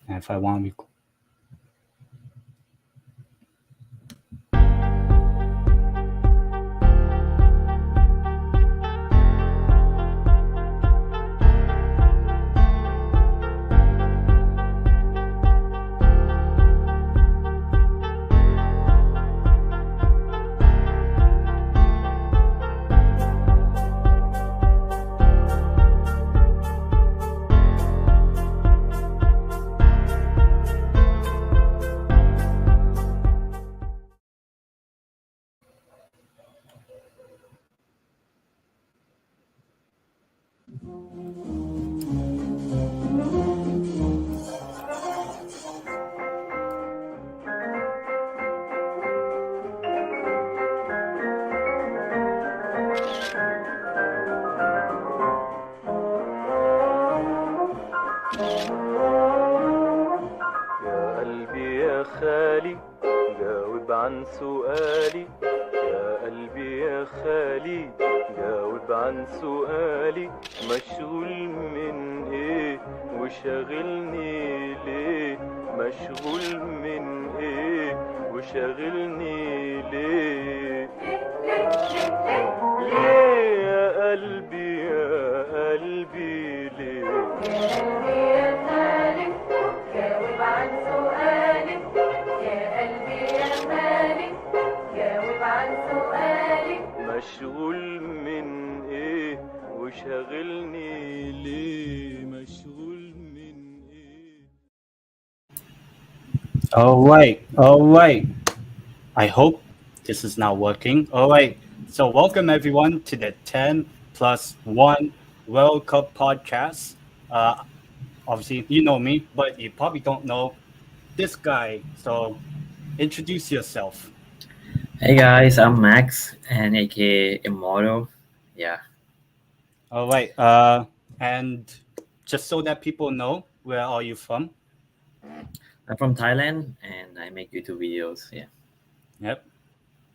And if I want to يا قلبي يا خالي جاوب عن سؤالي يا قلبي يا خالي جاوب عن سؤالي مشغول من ايه وشاغلني ليه مشغول من ايه وشاغلني ليه ليه يا قلبي يا قلبي ليه جاوب عن سؤالي يا قلبي يا مالك جاوب عن سؤالي مشغول من ايه وشاغلني ليه مشغول من ايه All right. I hope this is now working. All right. So, welcome everyone to the 10+1 World Cup Podcast. Obviously, you know me, but you probably don't know this guy. So, introduce yourself. Hey guys, I'm Max and aka MMortal. Yeah. All right. And just so that people know, where are you from? I'm from Thailand and I make YouTube videos. Yeah. Yep.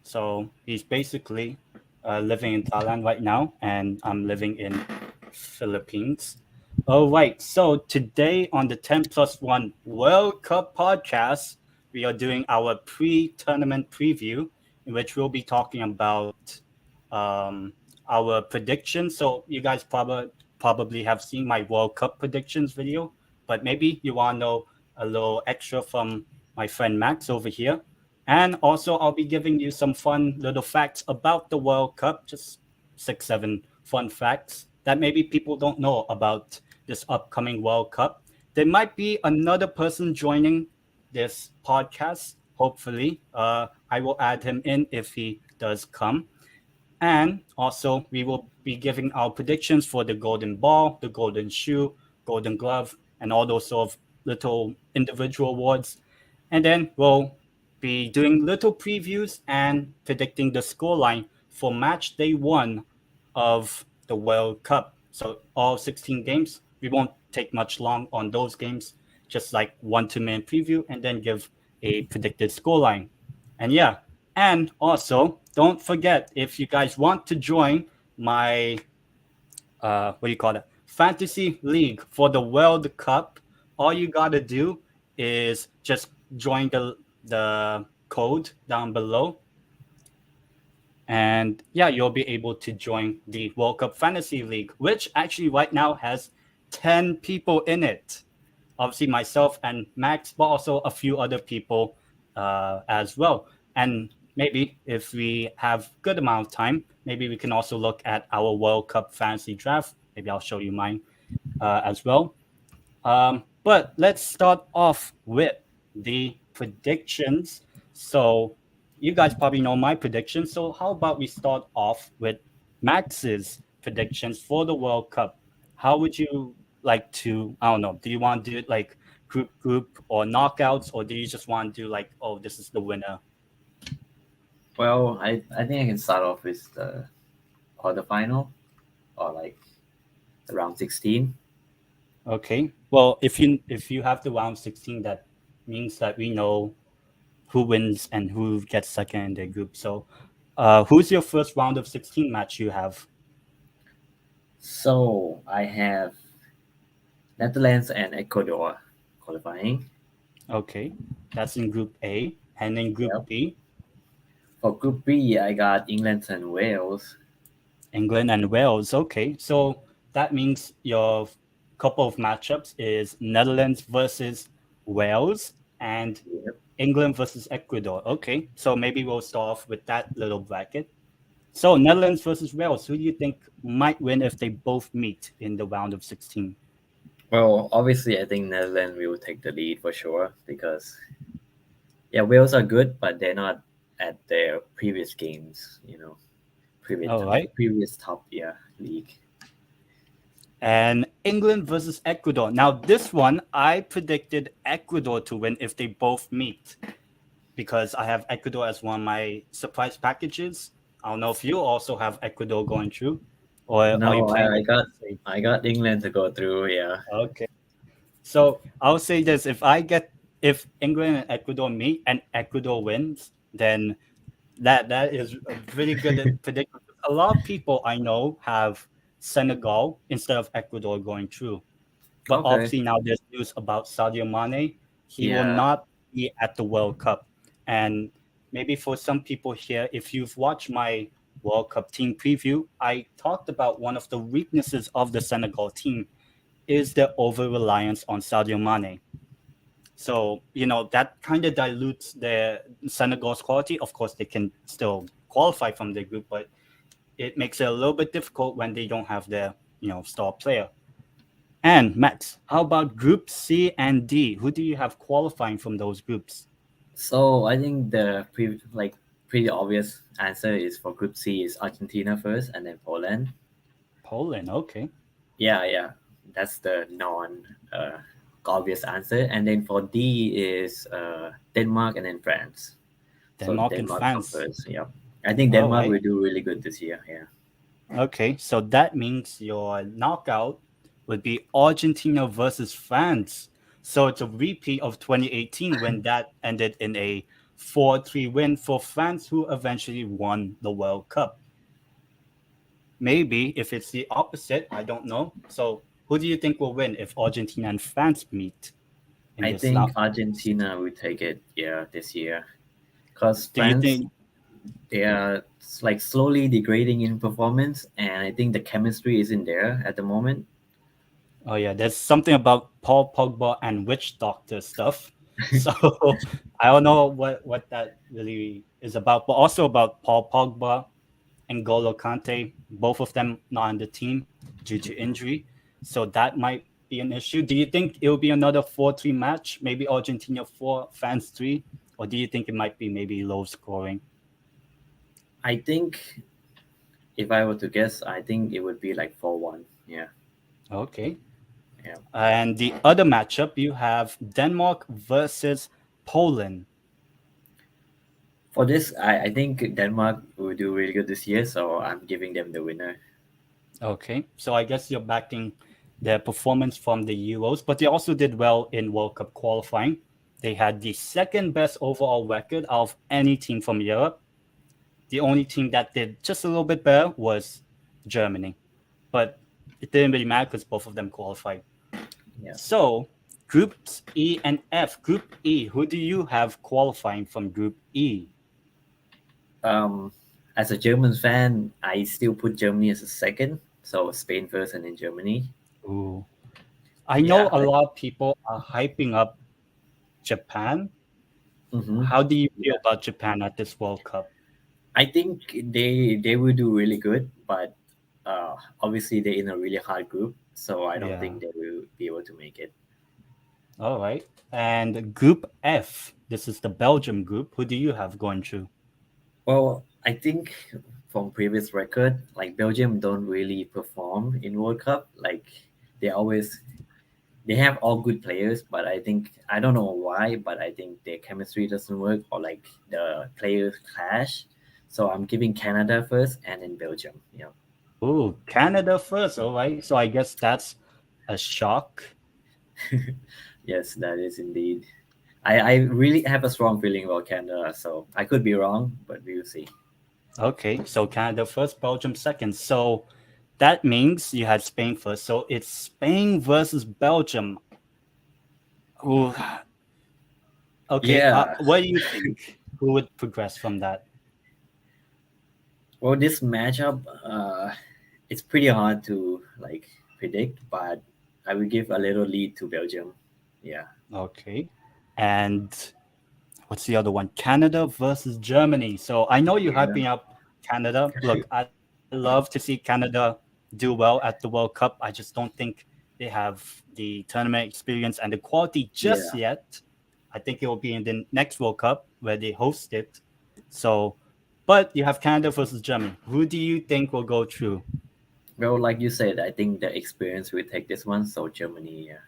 So he's basically living in Thailand right now, and I'm living in Philippines. All right. So today on the 10+1 World Cup podcast, we are doing our pre-tournament preview, in which we'll be talking about our predictions. So you guys probably have seen my World Cup predictions video, but maybe you want to know a little extra from my friend Max over here. And also, I'll be giving you some fun little facts about the World Cup, just 6, 7 fun facts that maybe people don't know about this upcoming World Cup. There might be another person joining this podcast, hopefully. I will add him in if he does come. And also, we will be giving our predictions for the Golden Ball, the Golden Shoe, Golden Glove, and all those sort of little individual awards. And then we'll be doing little previews and predicting the scoreline for match day 1 of the World Cup. So all 16 games, we won't take much long on those games, just like 1 2 minute preview and then give a predicted scoreline. And yeah, and also don't forget, if you guys want to join my what do you call it, fantasy league for the World Cup, all you gotta do is just join the code down below, and yeah, you'll be able to join the World Cup Fantasy League, which actually right now has 10 people in it. Obviously, myself and Max, but also a few other people as well. And maybe if we have good amount of time, maybe we can also look at our World Cup Fantasy Draft. Maybe I'll show you mine as well. But let's start off with the predictions. So you guys probably know my predictions. So how about we start off with Max's predictions for the World Cup? How would you like to, I don't know, do you want to do it like group or knockouts, or do you just want to do like, oh, this is the winner? Well, I think I can start off with the quarterfinal or like the round 16. Okay. Well, if you have the round 16, that means that we know who wins and who gets second in their group. So, who's your first round of 16 match you have? So I have Netherlands and Ecuador qualifying. Okay, that's in Group A. And in Group Yep. B, For Group B, I got England and Wales. England and Wales. Okay, so that means your couple of matchups is Netherlands versus Wales and Yep. England versus Ecuador. Okay, so maybe we'll start off with that little bracket. So Netherlands versus Wales. Who do you think might win if they both meet in the round of 16? Well, obviously, I think Netherlands will take the lead for sure because yeah, Wales are good, but they're not at their previous games. Previous All right. previous top league. And England versus Ecuador. Now, this one, I predicted Ecuador to win if they both meet because I have Ecuador as one of my surprise packages. I don't know if you also have Ecuador going through, or are you No, playing I it got safe? I got England to go through. Yeah. Okay. So I'll say this: if England and Ecuador meet and Ecuador wins, then that is a really good prediction. A lot of people I know have Senegal instead of Ecuador going through. But Okay. obviously now there's news about Sadio Mane. He will Yeah. not be at the World Cup. And maybe for some people here, if you've watched my World Cup team preview, I talked about one of the weaknesses of the Senegal team is the over reliance on Sadio Mane. So, that kind of dilutes their Senegal's quality. Of course, they can still qualify from the group, but it makes it a little bit difficult when they don't have their, star player. And Max, how about Group C and D? Who do you have qualifying from those groups? So I think the pretty obvious answer is for Group C is Argentina first and then Poland. Poland, okay. Yeah, that's the non obvious answer. And then for D is Denmark and then France. So Denmark and Denmark come France. first. Yeah, I think All Denmark right. will do really good this year. Yeah. Okay, so that means your knockout would be Argentina versus France. So it's a repeat of 2018 when that ended in a 4-3 win for France, who eventually won the World Cup. Maybe if it's the opposite, I don't know. So who do you think will win if Argentina and France meet in I this think now? Argentina will take it. Yeah, this year because Do you France think? they are like slowly degrading in performance, and I think the chemistry isn't there at the moment. Oh yeah, there's something about Paul Pogba and witch doctor stuff. So I don't know what that really is about, but also about Paul Pogba and Golo Kante, both of them not on the team due to injury. So that might be an issue. Do you think it will be another 4-3 match? Maybe Argentina 4, France 3? Or do you think it might be maybe low scoring? I think if I were to guess, I think it would be like 4-1. Yeah. Okay. Yeah. And the other matchup, you have Denmark versus Poland. For this, I think Denmark will do really good this year, so I'm giving them the winner. Okay, so I guess you're backing their performance from the Euros, but they also did well in World Cup qualifying. They had the second best overall record of any team from Europe. The only team that did just a little bit better was Germany, but it didn't really matter because both of them qualified. Yeah. So, Groups E and F. Group E, who do you have qualifying from Group E? As a German fan, I still put Germany as a second, so Spain first and then Germany. Ooh. I know Yeah. a lot of people are hyping up Japan. Mhm. How do you feel about Japan at this World Cup? I think they will do really good, but obviously they're in a really hard group, so I don't Yeah. think they will be able to make it. All right. And Group F, this is the Belgium group. Who do you have going through? Well, I think from previous record, like Belgium don't really perform in World Cup. Like they have all good players, but I don't know why, but I think their chemistry doesn't work or like the players clash. So I'm giving Canada first and then Belgium. Yeah. Ooh, Canada first. All right. So I guess that's a shock. Yes, that is indeed. I really have a strong feeling about Canada, so I could be wrong, but we will see. Okay. So Canada first, Belgium second. So that means you had Spain first. So it's Spain versus Belgium. Ooh, okay. Yeah. What do you think? Who would progress from that? Well, this matchup, it's pretty hard to like predict, but I will give a little lead to Belgium. Yeah. Okay. And what's the other one? Canada versus Germany. So I know you're Yeah. hyping up Canada. Look, I love to see Canada do well at the World Cup. I just don't think they have the tournament experience and the quality just Yeah. yet. I think it will be in the next World Cup where they host it. So, but you have Canada versus Germany. Who do you think will go through? Well, like you said, I think the experience will take this one. So Germany, yeah.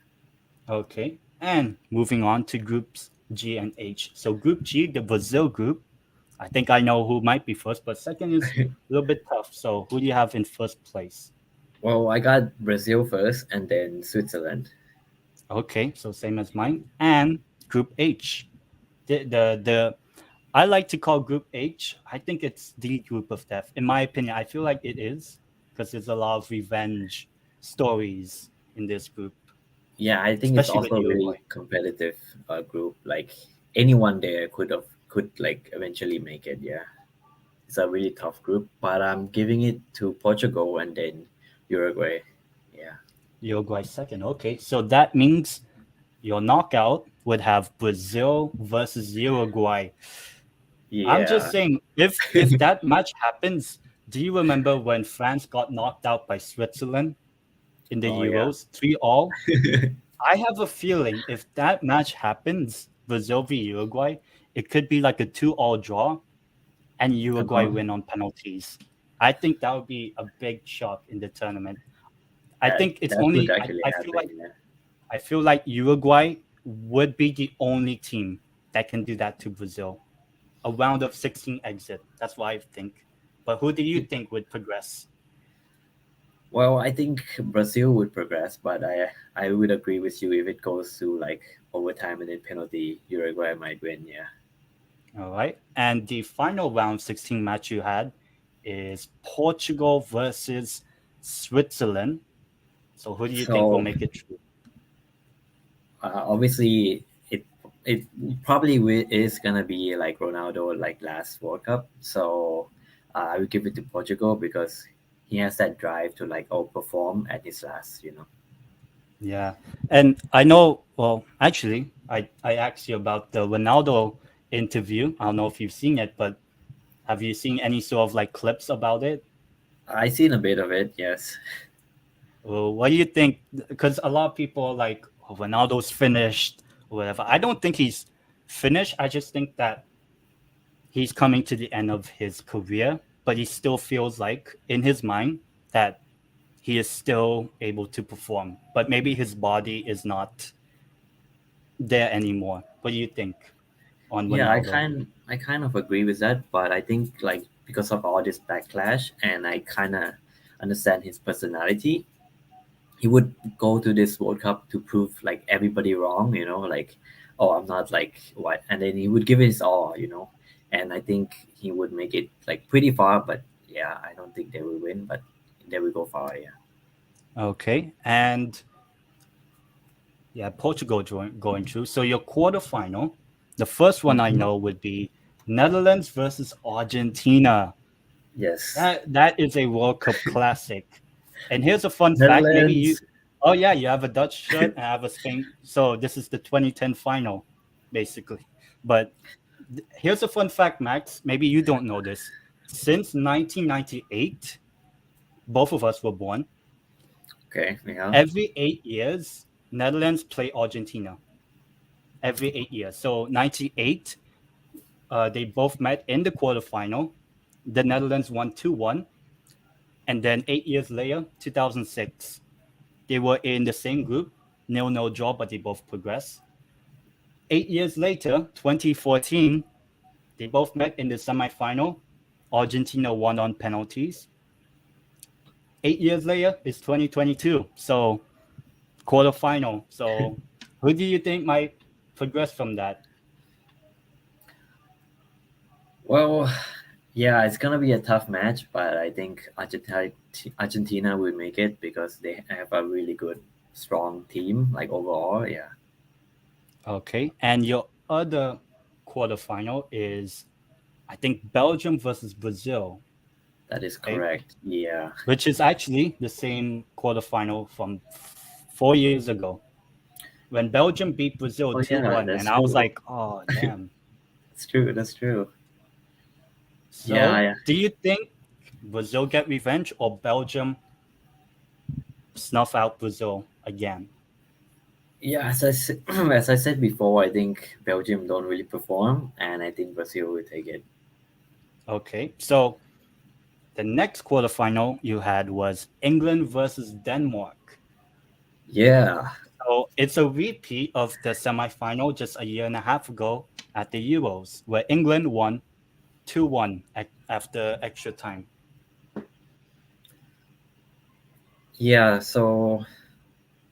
Okay. And moving on to groups G and H. So, Group G, the Brazil group. I think I know who might be first, but second is a little bit tough. So, who do you have in first place? Well, I got Brazil first, and then Switzerland. Okay, so same as mine. And Group H. The I like to call Group H. I think it's the group of death. In my opinion, I feel like it is because there's a lot of revenge stories in this group, Yeah, I think it's especially with also a Uruguay. really competitive group. Like anyone there could like eventually make it. Yeah, it's a really tough group, but I'm giving it to Portugal and then Uruguay. Yeah. Uruguay second. Okay, so that means your knockout would have Brazil versus Uruguay. I'm just Yeah. saying, if that match happens, do you remember when France got knocked out by Switzerland in the Oh yeah. Euros, 3-all? I have a feeling if that match happens, Brazil v Uruguay, it could be like a 2-all draw, and Uruguay Uh-huh. win on penalties. I think that would be a big shock in the tournament. I That think it's that could only actually happen. Yeah. I feel like Uruguay would be the only team that can do that to Brazil. A round of 16 exit. That's what I think. But who do you think would progress? Well, I think Brazil would progress, but I would agree with you if it goes to like overtime and then penalty, Uruguay might win. Yeah. All right. And the final round 16 match you had is Portugal versus Switzerland. So who do you think will So make it through? obviously it probably is gonna be like Ronaldo like last World Cup. So I would give it to Portugal because he has that drive to like outperform at his last. Yeah. And I know, well, actually, I asked you about the Ronaldo interview. I don't know if you've seen it, but have you seen any sort of like clips about it? I seen a bit of it. Yes. Well, what do you think? Because a lot of people are like, oh, Ronaldo's finished or whatever. I don't think he's finished. I just think that he's coming to the end of his career, but he still feels like in his mind that he is still able to perform. But maybe his body is not there anymore. What do you think on Yeah, Ronaldo? I kind of agree with that, but I think like because of all this backlash, and I kind of understand his personality, he would go to this World Cup to prove like everybody wrong, like, oh, I'm not like what, and then he would give it his all. And I think he would make it like pretty far, but yeah, I don't think they will win, but they will go far, yeah. Okay. And yeah, Portugal going through. So your quarterfinal, the first one I Mhm. know would be Netherlands versus Argentina. Yes, That is a World Cup classic. And here's a fun fact. Maybe you, Netherlands. oh yeah, you have a Dutch shirt and I have a Spain. So this is the 2010 final, basically. But here's a fun fact, Max. Maybe you don't know this. Since 1998, both of us were born. Okay, yeah. Every 8 years, Netherlands play Argentina. Every 8 years. So 98, they both met in the quarterfinal. The Netherlands won 2-1. And then 8 years later, 2006, they were in the same group, nil-nil draw, but they both progressed. 8 years later, 2014, they both met in the semifinal. Argentina won on penalties. 8 years later, it's 2022. So quarterfinal. So who do you think might progress from that? Well, yeah, it's gonna be a tough match, but I think Argentina will make it because they have a really good, strong team. Like overall, yeah. Okay. And your other quarterfinal is, I think, Belgium versus Brazil, That is right? correct. Yeah. Which is actually the same quarterfinal from 4 years ago when Belgium beat Brazil Oh yeah, 2-1. that's And I was true. like, oh, damn. That's true. That's true. Yeah, So yeah. do you think Brazil get revenge or Belgium snuff out Brazil again? Yeah, as I said before, I think Belgium don't really perform, and I think Brazil will take it. Okay. So the next quarterfinal you had was England versus Denmark. Yeah. So it's a repeat of the semifinal just a year and a half ago at the Euros, where England won 2-1 after extra time. Yeah, so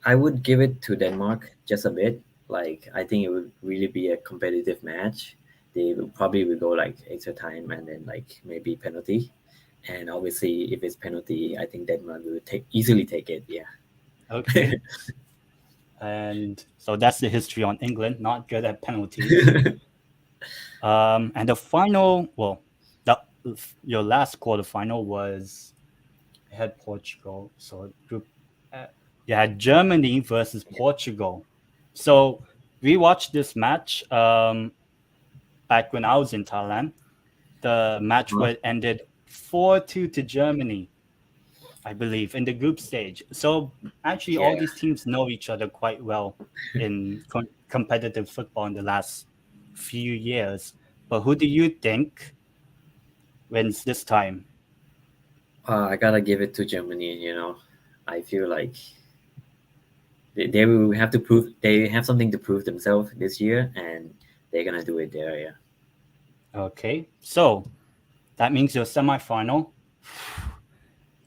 I would give it to Denmark just a bit. Like I think it would really be a competitive match. They will probably will go like extra time and then like maybe penalty. And obviously, if it's penalty, I think Denmark will easily take it. Yeah. Okay. And so that's the history on England, not good at penalties. And the final, well, the, your last quarterfinal was you had Portugal. So group, you had Germany versus Portugal. So we watched this match back when I was in Thailand. The match Huh? where it ended 4-2 to Germany, I believe, in the group stage. So actually, all Yeah. these teams know each other quite well in competitive football in the last few years. But who do you think wins this time? I gotta give it to Germany. I feel like they will have to prove they have something to prove themselves this year, and they're gonna do it there. Yeah. Okay, so that means your semifinal.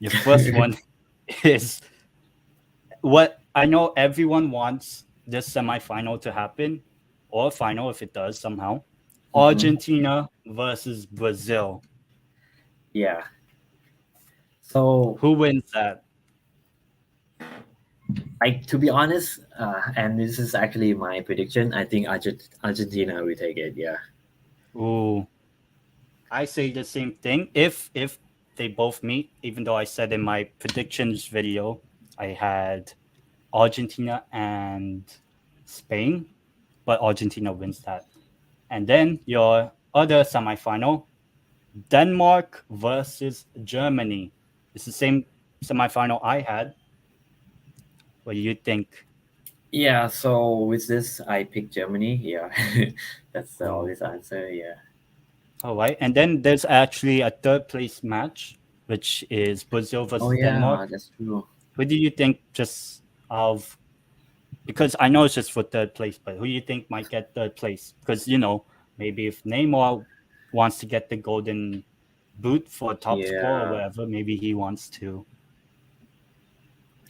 Your first one is what I know everyone wants this semifinal to happen, or final if it does somehow. hmm Argentina versus Brazil. Yeah. So, Who wins that? to be honest, and this is actually my prediction, I think Argentina will take it. Yeah. Ooh, I say the same thing. If they both meet, even though I said in my predictions video I had Argentina and Spain, but Argentina wins that. And then your other semifinal, Denmark versus Germany. It's the same semifinal I had. What do you think? Yeah. So with this, I pick Germany. Yeah. That's the Ooh. obvious answer. Yeah. All right. And then there's actually a third place match, which is Brazil Oh versus yeah, Denmark. that's true. What do you think just of because I know it's just for third place, but who do you think might get third place? Because maybe if Neymar wants to get the golden boot for top score or Yeah. whatever, maybe he wants to.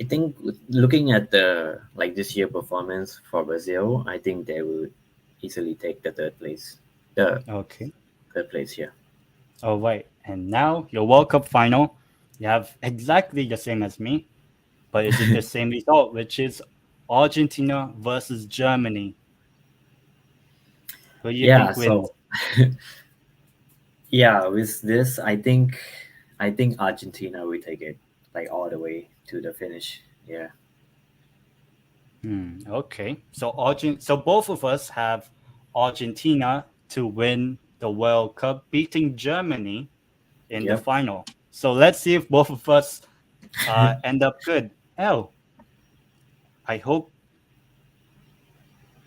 I think looking at the like this year performance for Brazil, I think they would easily take the third place. The Okay. third place here. All right. And now your World Cup final, you have exactly the same as me, but is it the same result, which is Argentina versus Germany? Who do you Yeah. think wins? So yeah, with this, I think Argentina will take it like all the way to the finish. Yeah. Okay. So both of us have Argentina to win the World Cup, beating Germany in the Yep. final. So let's see if both of us end up good. Oh, I hope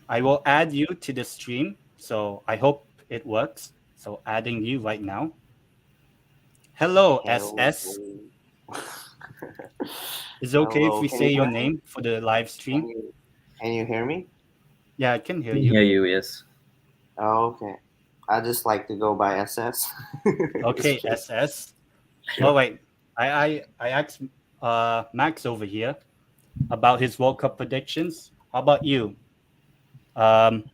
I will add you to the stream. So I hope it works. So adding you right now. Hello, Hello. SS. Is it okay if Hello. we Can say you your hear me? name for the live Can stream? you can you hear me? Yeah, I can hear Can you. hear you. Yes. Oh, okay. I just like to go by SS. Just Okay, kidding. SS. Oh Sure. wait, I asked Max over here about his World Cup predictions. How about you? Um,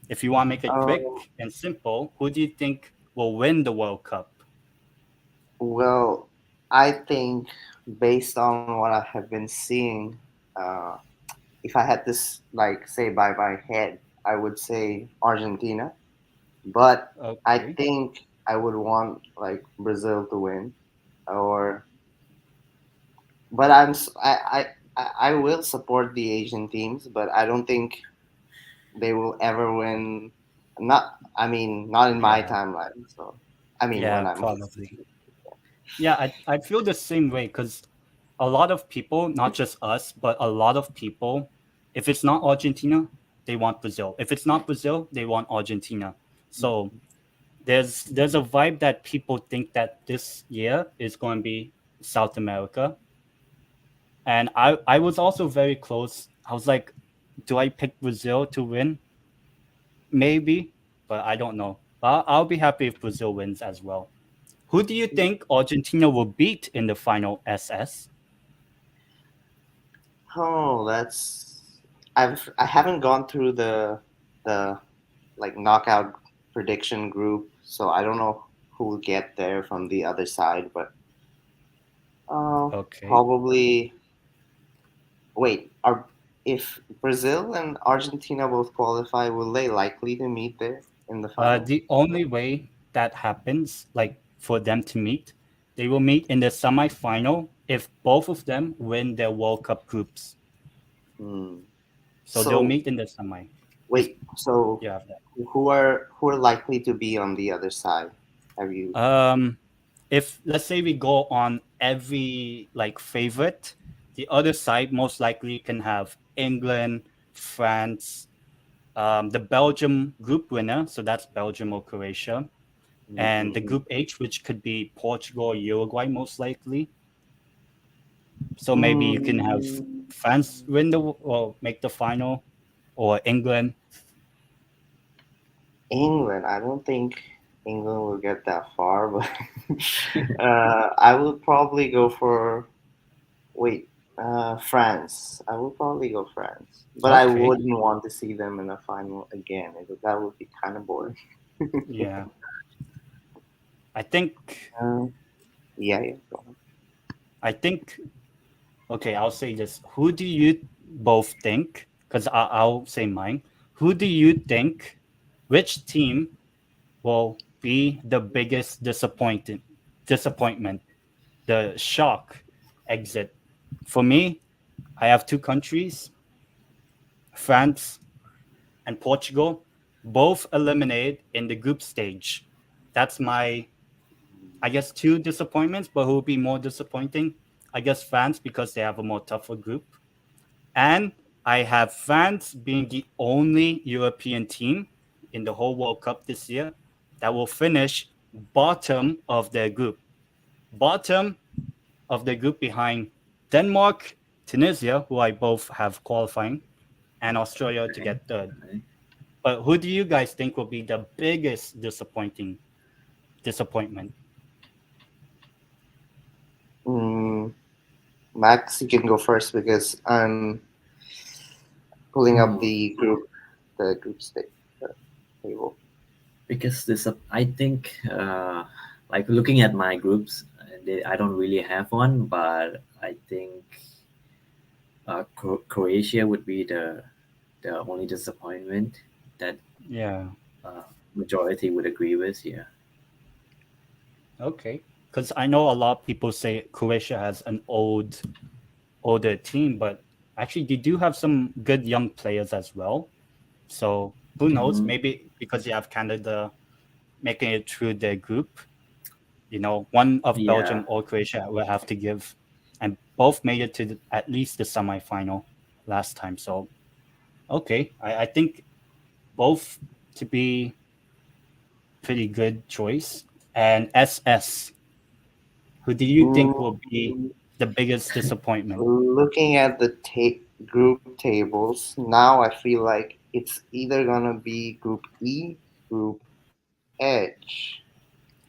if you want to make it Um, quick and simple, who do you think will win the World Cup? well, I think based on what I have been seeing, uh, if I had this like say by my head, I would say Argentina, but I Okay. think I would want like Brazil to win, or but I will support the Asian teams, but I don't think they will ever win. Not I mean not in my Yeah. timeline. So I mean Yeah, when I'm probably. Yeah, I feel the same way because a lot of people, not just us, but a lot of people, if it's not Argentina, they want Brazil. If it's not Brazil, they want Argentina. So there's a vibe that people think that this year is going to be South America, and I was also very close. I was like, do I pick Brazil to win? Maybe, but I don't know. I'll be happy if Brazil wins as well. Who do you think Argentina will beat in the final SS? oh that's I haven't gone through the like knockout prediction group, so I don't know who will get there from the other side, but Okay. probably wait, are if Brazil and Argentina both qualify, will they likely to meet there in the final? The only way that happens, like for them to meet, they will meet in the semifinal if both of them win their World Cup groups. Hmm. So they'll So meet in the semi. If wait, so you have that. who are likely to be on the other side? Have you? If let's say we go on every like favorite, the other side most likely can have England, France, the Belgium group winner, so that's Belgium or Croatia, and the Mm-mm-mm. group H, which could be Portugal or Uruguay most likely. So maybe you can have Mm, France win the or make the final, or England. England. I don't think England will get that far, but I would probably go for wait, France. I would probably go France, but I Okay, wouldn't want to see them in a final again. That would be kind of boring. yeah, I think Uh, yeah, yeah. Go on. I think okay. I'll say this. Who do you both think? Because I'll say mine. Who do you think? Which team will be the biggest disappointment, the shock exit? For me, I have two countries, France and Portugal, both eliminated in the group stage. That's my, I guess, two disappointments, but who will be more disappointing? I guess France because they have a more tougher group. And I have France being the only European team in the whole World Cup this year that will finish bottom of their group. Bottom of the group behind Denmark, Tunisia, who I both have qualifying, and Australia to Okay. get third. Right. But who do you guys think will be the biggest disappointment? Mm, Max, you can go first because I'm pulling up Hmm. the group state table. Because this, I think, like looking at my groups, I don't really have one, but I think Croatia would be the only disappointment that Yeah. uh, majority would agree with. Yeah. Okay. Because I know a lot of people say Croatia has an older team, but actually they do have some good young players as well. So who knows? Hmm. Maybe because you have Canada making it through their group, one of Yeah. Belgium or Croatia will have to give, and both made it to at least the semifinal last time. So okay, I think both to be pretty good choice. And SS, who do you think Mm, will be the biggest disappointment? looking at the group tables now, I feel like it's either gonna be Group E, Group H,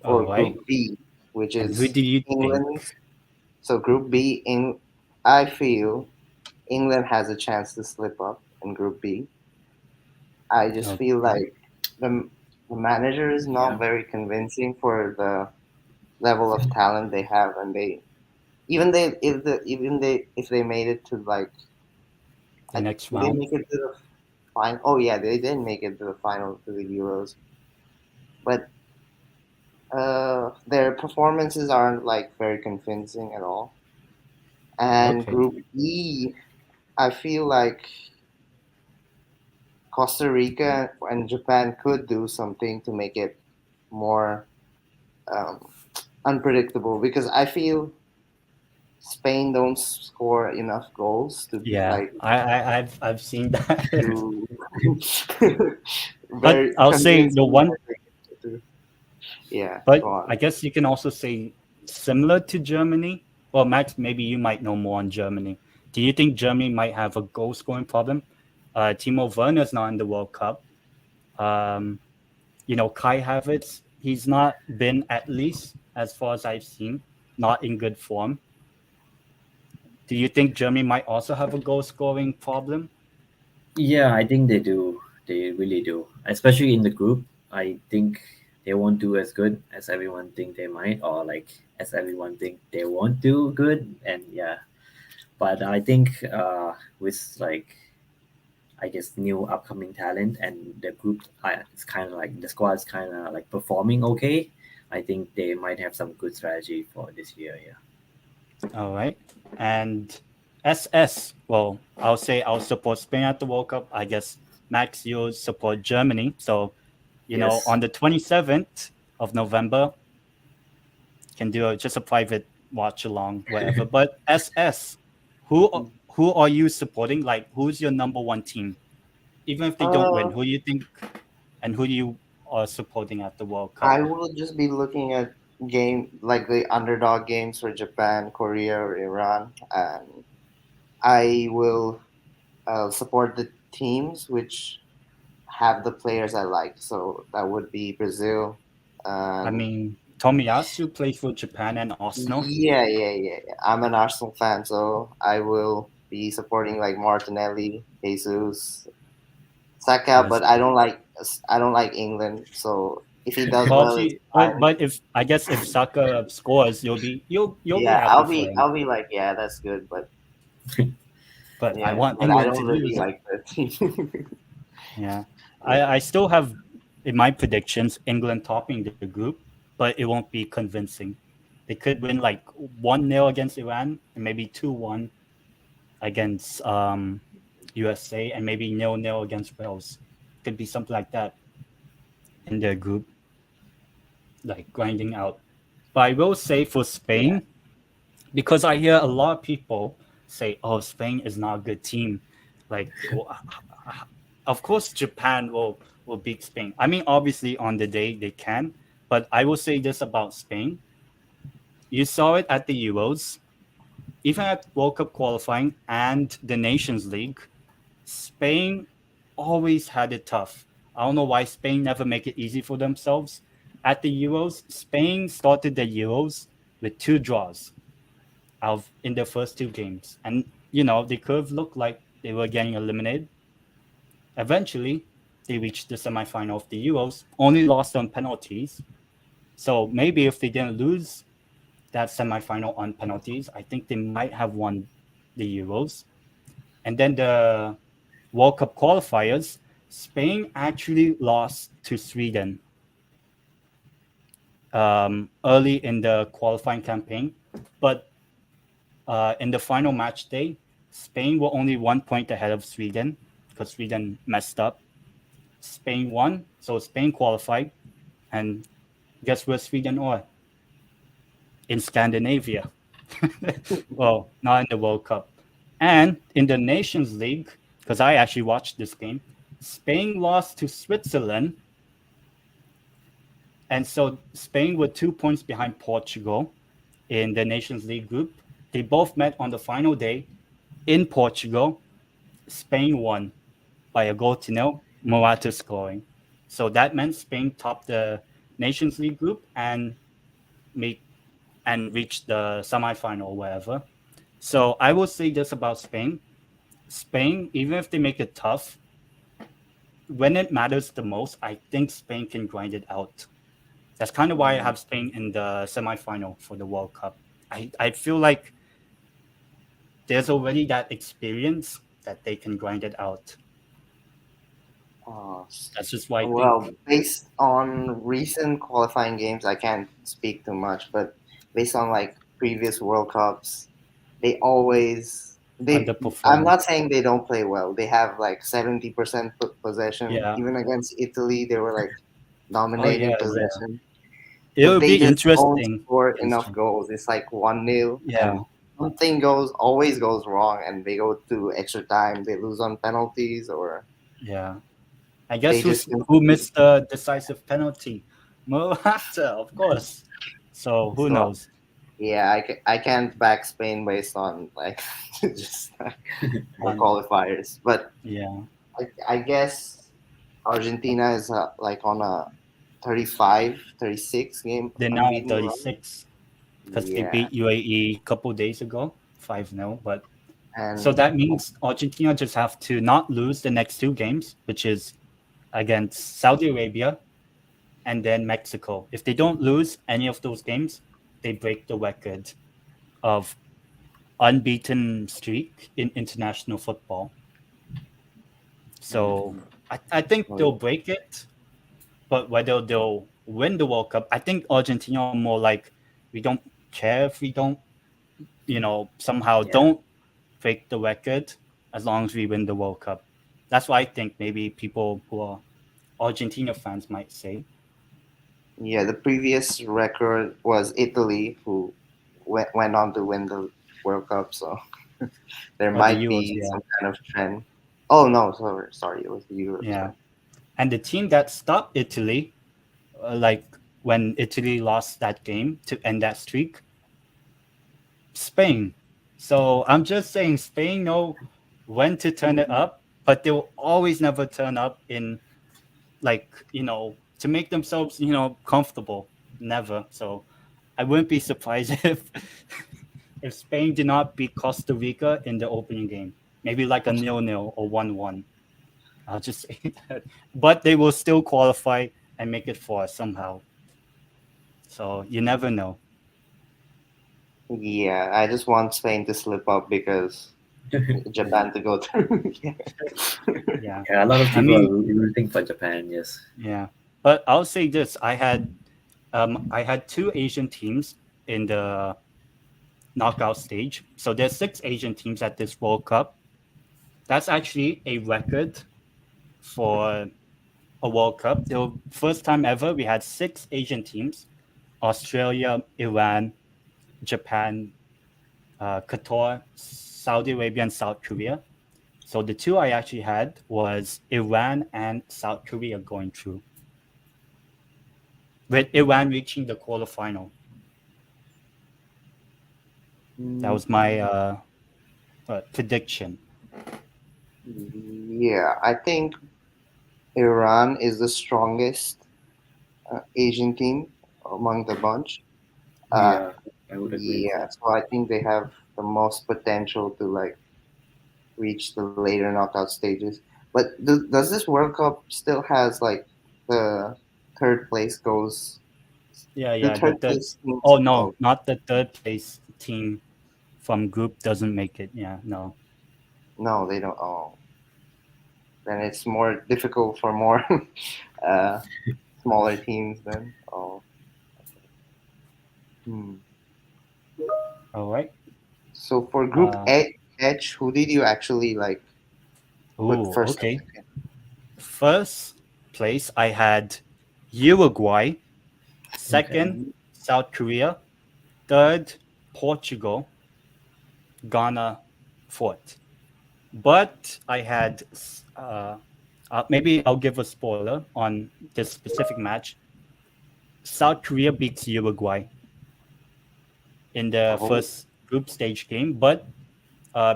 All or right. Group B, which And who is do you think? England's. So Group B, I feel England has a chance to slip up in Group B. I just feel Okay. like the the manager is not Yeah. very convincing for the level of talent they have, and if they made it to like, The next did they round. make it to the final. Oh yeah, they didn't make it to the final to the Euros, but their performances aren't like very convincing at all. And Okay. Group E, I feel like Costa Rica and Japan could do something to make it more um, unpredictable because I feel Spain don't score enough goals to Yeah, like I've seen that. to But very I'll say the convincing. one. To, yeah, But go on. I guess you can also say similar to Germany. Well, Max, maybe you might know more on Germany. Do you think Germany might have a goal scoring problem? Timo Werner's not in the World Cup. Um, Kai Havertz, he's not been, at least as far as I've seen, not in good form. Do you think Germany might also have a goal scoring problem? Yeah, I think they do. They really do. Especially in the group, I think they won't do as good as everyone think they might, or like as everyone think they won't do good. And yeah, but I think with like I guess new upcoming talent and the group, it's kind of like the squad is kind of like performing okay. I think they might have some good strategy for this year. Yeah. All right. And SS, well, I'll say I'll support Spain at the World Cup. I guess Max, you'll support Germany. So, Yes. on the 27th of November, can do just a private watch along, whatever. But SS, who are you supporting? Like, who's your number one team? Even if they don't win, Uh, who do you think and who do you are supporting at the World Cup? I will just be looking at game like the underdog games for Japan, Korea, or Iran, and I will support the teams which have the players I like. So that would be Brazil, I and mean, Tomiyasu plays for Japan and Arsenal. yeah. I'm an Arsenal fan, so I will be supporting like Martinelli, Jesus, Saka, Yes. but I don't like England. So if he does Well, well, it's see, fine. but if I guess if Saka scores, you'll be Yeah, happy for him. I'll be like, yeah, that's good, but But I yeah, want but I England to don't really lose. like the team. Yeah, I Yeah. I still have in my predictions England topping the group, but it won't be convincing. They could win like 1-0 against Iran and maybe 2-1 against USA and maybe 0-0 against Wales. Could be something like that in their group, like grinding out. But I will say for Yeah. Spain, because I hear a lot of people say, "Oh, Spain is not a good team." Like, of course, Japan will beat Spain. I mean, obviously, on the day they can, but I will say this about Spain: you saw it at the Euros, even at World Cup qualifying and the Nations League. Spain always had it tough. I don't know why Spain never make it easy for themselves. At the Euros, Spain started the Euros with 2 draws in their first 2 games. And, they could have looked like they were getting eliminated. Eventually, they reached the semifinal of the Euros, only lost on penalties. So maybe if they didn't lose that semifinal on penalties, I think they might have won the Euros. And then the World Cup qualifiers, Spain actually lost to Sweden early in the qualifying campaign. But in the final match day, Spain were only 1 point ahead of Sweden because Sweden messed up. Spain won, so Spain qualified. And guess where Sweden are? In Scandinavia. Well, not in the World Cup. And in the Nations League, because I actually watched this game, Spain lost to Switzerland. And so Spain were 2 points behind Portugal in the Nations League group. They both met on the final day in Portugal. Spain won by a goal to nil, Morata scoring. So that meant Spain topped the Nations League group and made and reached the semifinal or whatever. So I will say this about Spain. Spain, even if they make it tough, when it matters the most, I think Spain can grind it out. That's kind of why I have Spain in the semifinal for the World Cup. I feel like there's already that experience that they can grind it out. That's just what I Well, think. based on recent qualifying games, I can't speak too much, but based on like previous World Cups, they always they. I'm Underperform. not saying they don't play well. They have like 70% possession. Yeah. Even against Italy, they were like Oh dominating yeah, yeah. possession, It but would they be just don't interesting. score Against enough them. goals. It's like 1-0, Yeah, and something always goes wrong, and they go to extra time. They lose on penalties, or yeah. I guess they just who concede. missed the decisive penalty? Morata, of course. So who So knows? yeah, I can't back Spain based on like just the On qualifiers, but yeah, I guess Argentina is like on a 35, 36 game they're now at unbeaten run. 36 because they Yeah, beat UAE a couple days ago, 5-0. But so and that means Argentina just have to not lose the next two games, which is against Saudi Arabia and then Mexico. If they don't lose any of those games, they break the record of unbeaten streak in international football. So I think they'll break it, but whether they'll win the World Cup, I think Argentina are more like we don't care if we don't, somehow yeah, don't break the record as long as we win the World Cup. That's why I think maybe people who are Argentina fans might say. yeah. The previous record was Italy, who went on to win the World Cup. So there Or the might Euros, be yeah. some kind of trend. Oh no, sorry, it was the Euros. Yeah. Sorry. And the team that stopped Italy, like when Italy lost that game to end that streak, Spain. So I'm just saying Spain know when to turn it up, but they'll always never turn up in like, to make themselves, comfortable. Never. So I wouldn't be surprised if Spain did not beat Costa Rica in the opening game. Maybe like a 0-0 or 1-1. I'll just say that. But they will still qualify and make it for us somehow. So you never know. Yeah, I just want Spain to slip up because Japan to go through. Yeah. Yeah. Yeah, a lot of I people are mean, rooting for Japan. Yes. yeah. But I'll say this. I had two Asian teams in the knockout stage. So there's six Asian teams at this World Cup. That's actually a record for a World Cup. The first time ever we had six Asian teams: Australia, Iran, Japan, Qatar, Saudi Arabia, and South Korea. So the two I actually had was Iran and South Korea going through, with Iran reaching the quarterfinal. That was my prediction. Yeah, I think Iran is the strongest Asian team among the bunch. Uh, Yeah, I would agree. yeah, so I think they have the most potential to like reach the later knockout stages. But does this World Cup still has like the third place goes? Yeah, The yeah. The third third. place teams. Oh no, Oh not the third place team from group doesn't make it. Yeah, no. no, they don't. Oh, then it's more difficult for more uh, smaller teams. Then oh. Hmm. All right. So for Group Uh, H, who did you actually like put oh, first and okay. second? First place I had Uruguay. Okay. Second, South Korea. Third, Portugal. Ghana, fourth. But I had, maybe I'll give a spoiler on this specific match. South Korea beats Uruguay in the Oh, first group stage game, but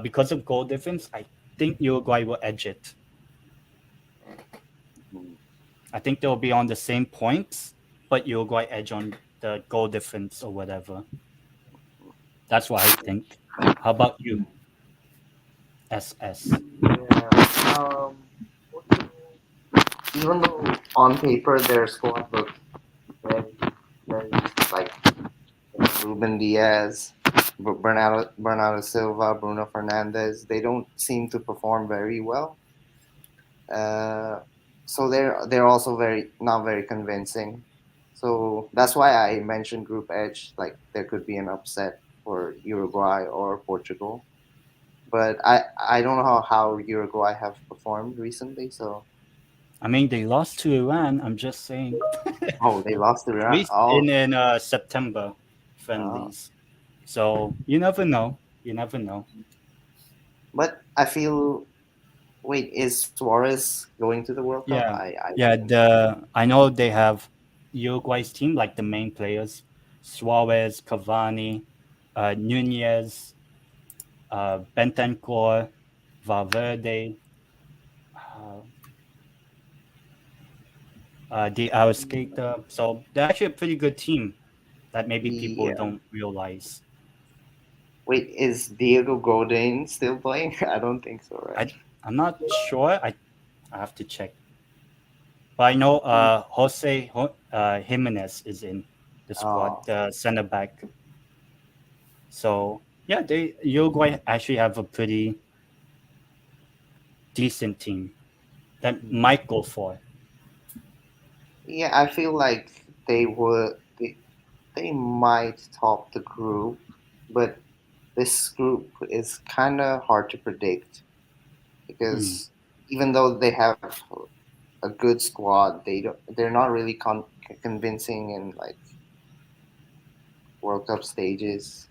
because of goal difference, I think Uruguay will edge it. I think they'll be on the same points, but Uruguay edge on the goal difference or whatever. That's what I think. How about you, SS? yeah. Even though on paper their squad looks very, very like Ruben Diaz, Bernardo Silva, Bruno Fernandez, they don't seem to perform very well. Uh, so they're also very not very convincing. So that's why I mentioned group edge. Like there could be an upset for Uruguay or Portugal, but I don't know how Uruguay have performed recently. So I mean, they lost to Iran. I'm just saying. oh, they lost to Iran. Least Oh, in September oh. friendlies. So you never know. You never know. But I feel. Wait, is Suarez going to the World Cup? Yeah, I yeah. didn't. I know they have Uruguay's team, like the main players: Suarez, Cavani, Nunez, Bentancur, Valverde, uh, the Arrascaeta. So they're actually a pretty good team that maybe people Yeah. don't realize. Wait, is Diego Godin still playing? I don't think so, right? I I'm not sure. I have to check. But I know Jimenez is in the squad, Oh, the center back. So yeah, they Uruguay actually have a pretty decent team that might go for. yeah. I feel like they would. They might top the group, but this group is kind of hard to predict Hmm. because even though they have a good squad, they're not really convincing in like World Cup stages,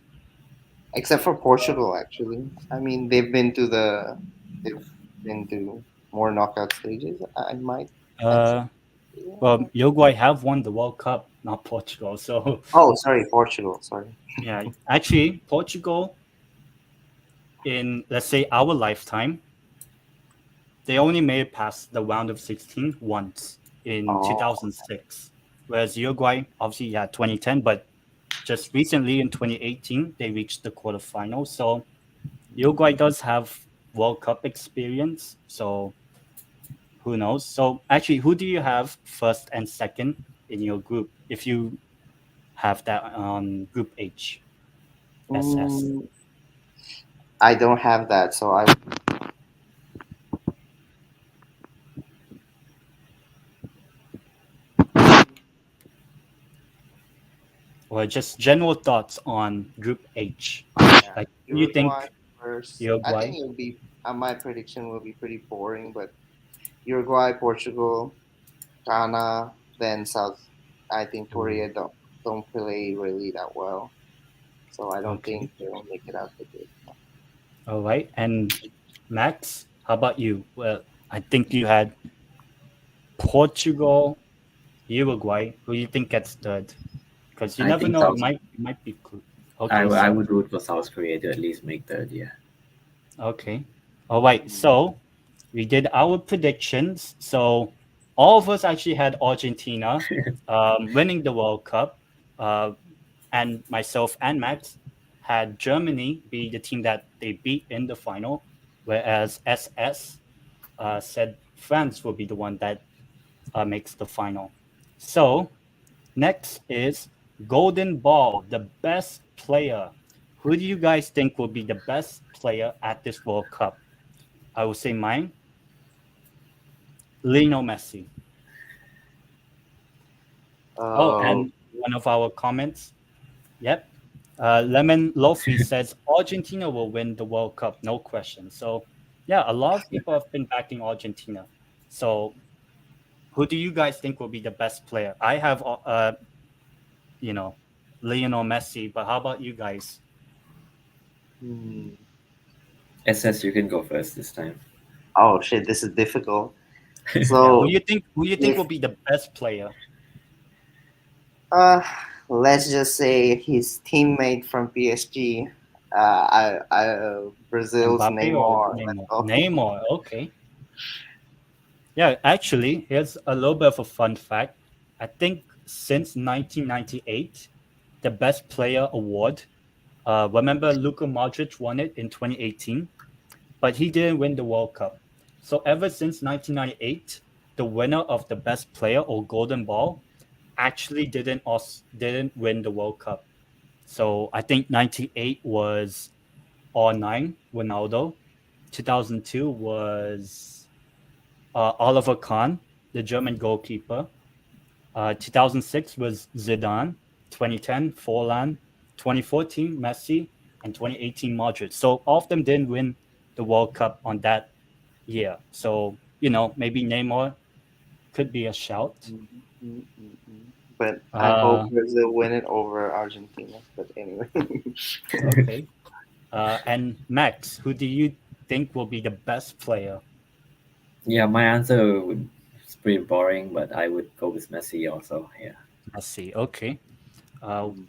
except for Portugal. Actually, I mean they've been to more knockout stages. I might. I'd say, Uh, yeah. well, Uruguay have won the World Cup, not Portugal. So Oh, sorry, Portugal. Sorry. yeah, actually, Portugal in, let's say, our lifetime, they only made it past the round of 16 once in Oh, 2006, whereas Uruguay obviously yeah 2010, but just recently in 2018 they reached the quarterfinals. So Uruguay does have World Cup experience. So who knows? So actually, who do you have first and second in your group if you have that on Group H, SS? mm, I don't have that, so I. Or just general thoughts on Group H? Yeah, Like, do you Uruguay think first. I Uruguay? think it'll be. My prediction will be pretty boring, but Uruguay, Portugal, Ghana, then South. I think Ooh, Korea don't play really that well, so I don't okay. think they'll make it out the group. All right. And Max, how about you? Well, I think you had Portugal, Uruguay. Who do you think gets third? Because you I never think know. It South. might be okay. I So would root for South Korea to at least make third. Yeah. okay. All right. So we did our predictions. So all of us actually had Argentina winning the World Cup, uh, and myself and Max had Germany be the team that they beat in the final, whereas SS said France will be the one that makes the final. So next is Golden Ball, the best player. Who do you guys think will be the best player at this World Cup? I will say mine, Lionel Messi. Oh, Oh, and one of our comments, yep. Lemon Lofi says Argentina will win the World Cup, no question. So, yeah, a lot of people have been backing Argentina. So, who do you guys think will be the best player? I have, you know, Lionel Messi, but how about you guys? hmm. SS, you can go first this time. Oh shit, this is difficult. Yeah, So who you think if will be the best player? uh, let's just say his teammate from PSG, Brazil's Mbappe or Neymar. Let's Neymar? go. Neymar, okay. Yeah, actually, here's a little bit of a fun fact. I think since 1998, the best player award, remember Luka Modric won it in 2018, but he didn't win the World Cup. So ever since 1998, the winner of the best player or Golden Ball actually didn't win the World Cup. So I think 98 was R9 Ronaldo, 2002 was Oliver Kahn, the German goalkeeper. 2006 was Zidane, 2010 Forlan, 2014 Messi, and 2018 Modric. So all of them didn't win the World Cup on that year. So maybe Neymar could be a shout. But I Uh, hope Brazil win it over Argentina. But anyway, okay. And Max, who do you think will be the best player? Yeah, my answer would it's pretty boring, but I would go with Messi also. Yeah. Messi. Okay.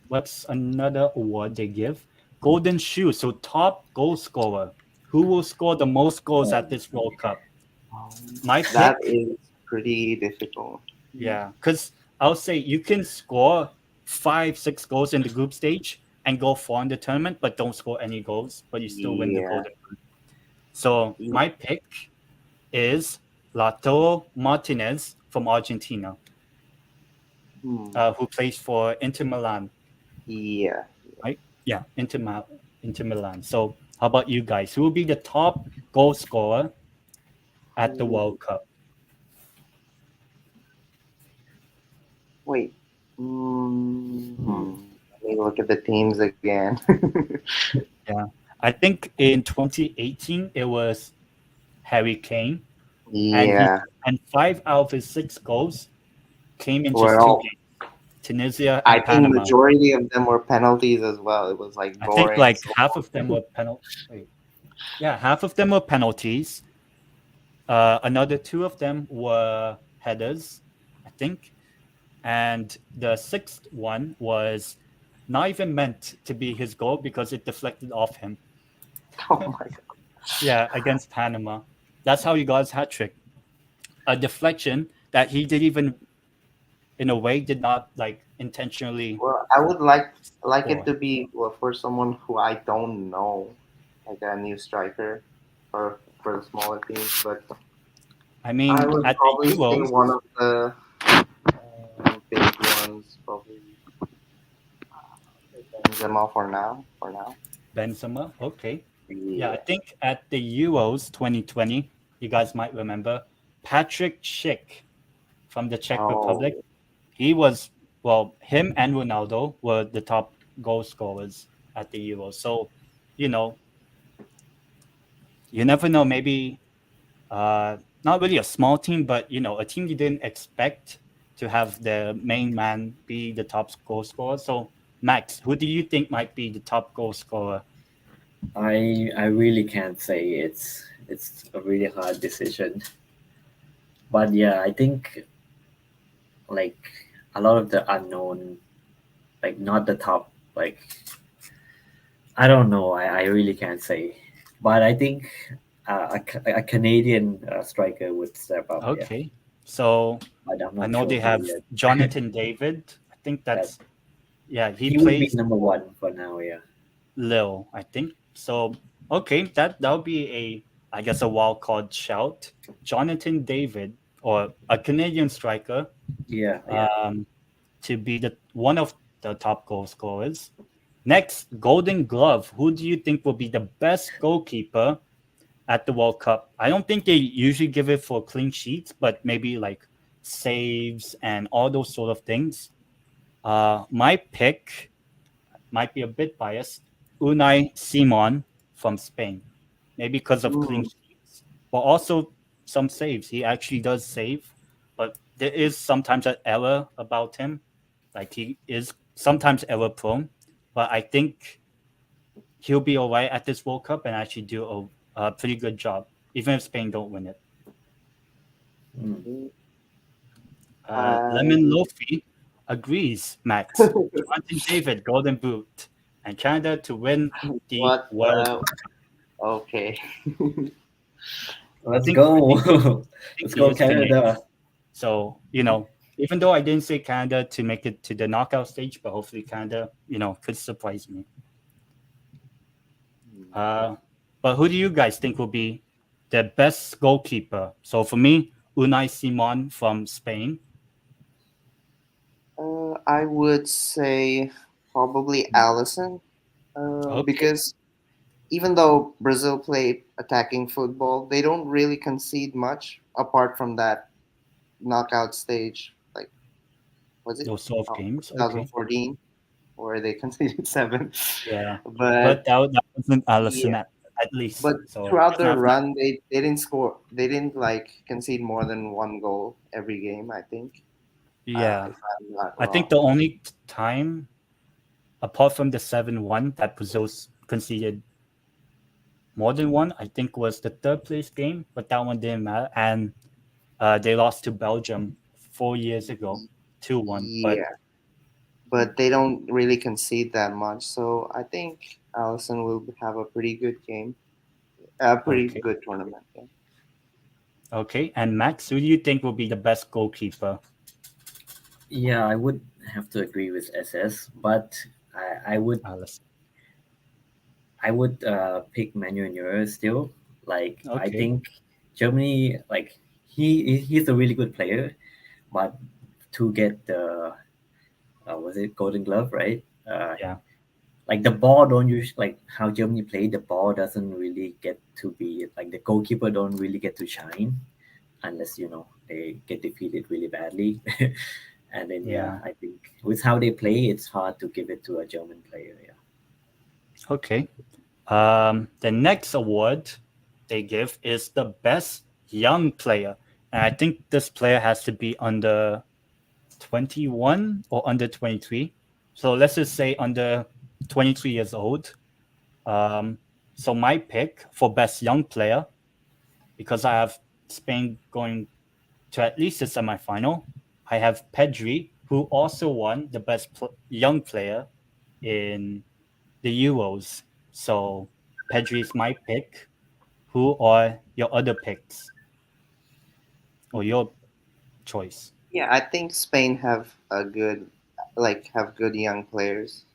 What's another award they give? Golden Shoe. So top goal scorer. Who will score the most goals at this World Cup? My that pick. is pretty difficult. Yeah, because I'll say you can score 5, 6 goals in the group stage and go far in the tournament, but don't score any goals, but you still win the Yeah. Golden Boot. So my pick is Lautaro Martinez from Argentina, Hmm. who plays for Inter Milan, Yeah. right? Yeah, Inter Milan. So how about you guys? Who will be the top goal scorer at the World Cup? Wait. Hmm. Let me look at the teams again. Yeah, I think in 2018 it was Harry Kane, and he Yeah. and 5 out of his 6 goals came in just two Well, games, Tunisia I and think Panama. majority of them were penalties as well. It was like I think boring. like So half of them were Yeah, half of them were penalties. Another two of them were headers, I think, and the sixth one was not even meant to be his goal because it deflected off him. oh my god. Yeah, against Panama. That's how he got his hat trick. A deflection that he did even in a way did not like intentionally Well, I would like it score. to be for someone who I don't know, like a new striker, for the smaller teams. But I I mean, would at the probably say Euros, one of the big ones, probably Benzema for now. For now. Benzema. Okay. Yeah, I Yeah. think at the Euros 2020, you guys might remember Patrick Schick from the Czech Oh. Republic. He was, well, him and Ronaldo were the top goal scorers at the Euros. So, you know, you never know. Maybe not really a small team, but a team you didn't expect to have the main man be the top goal scorer. So, Max, who do you think might be the top goal scorer? I really can't say it's a really hard decision. But yeah, I think like a lot of the unknown, like not the top, like I don't know. I really can't say. But I think a Canadian striker would step up. Yeah, Okay. So, but I'm I not know sure they who have yet. Jonathan David. I think That that's, yeah, he he would be plays number one for now. Yeah. Lil, I think. So, okay, that'll be I guess, a wild card shout. Jonathan David, or a Canadian striker, Yeah. Yeah. um, to be the one of the top goal scorers. Next, Golden Glove. Who do you think will be the best goalkeeper at the World Cup? I don't think they usually give it for clean sheets, but maybe like saves and all those sort of things. My pick might be a bit biased. Unai Simon from Spain, maybe because of clean Mm. sheets, but also some saves. He actually does save, but there is sometimes an error about him. Like he is sometimes error prone, but I think he'll be all right at this World Cup and actually do a pretty good job, even if Spain don't win it. Mm. Lemon Um, Lofi agrees, Max. Jonathan David, Golden Boot, and Canada to win the what? World. Okay. I Let's think go. Let's he go is Canadian. Canada. So, even though I didn't say Canada to make it to the knockout stage, but hopefully Canada, could surprise me. But who do you guys think will be the best goalkeeper? So for me, Unai Simon from Spain. I would say probably Allison, Okay. because even though Brazil play attacking football, they don't really concede much apart from that knockout stage, like was it Those sort of games. Okay. 2014, where they conceded 7. Yeah. But That wasn't Allison yeah, at least. but So throughout it's their not run, they didn't score. They didn't like concede more than one goal every game. I think. yeah. If I'm not I think wrong. the only time apart from the 7-1 that Brazil conceded more than one, I think was the third place game, but that one didn't matter. And they lost to Belgium 4 years ago, 2-1. But Yeah, but they don't really concede that much. So I think Allison will have a pretty good game, a pretty okay. good tournament. Yeah. Okay. And Max, who do you think will be the best goalkeeper? Yeah, I would have to agree with SS, but I would Allison. pick Manuel Neuer still. Like I Okay. think Germany, like he's a really good player, but to get the was it Golden Glove, right? Yeah. Like the ball don't use like how Germany play. The ball doesn't really get to be like the goalkeeper don't really get to shine unless they get defeated really badly. And then yeah, Yeah. I think with how they play, it's hard to give it to a German player. Yeah. Okay. The next award they give is the best young player. And I think this player has to be under 21 or under 23. So let's just say under 23 years old. So my pick for best young player, because I have Spain going to at least the semifinal, I have Pedri, who also won the best young player in the Euros. So Pedri is my pick. Who are your other picks or your choice? Yeah, I think Spain have a good, have good young players.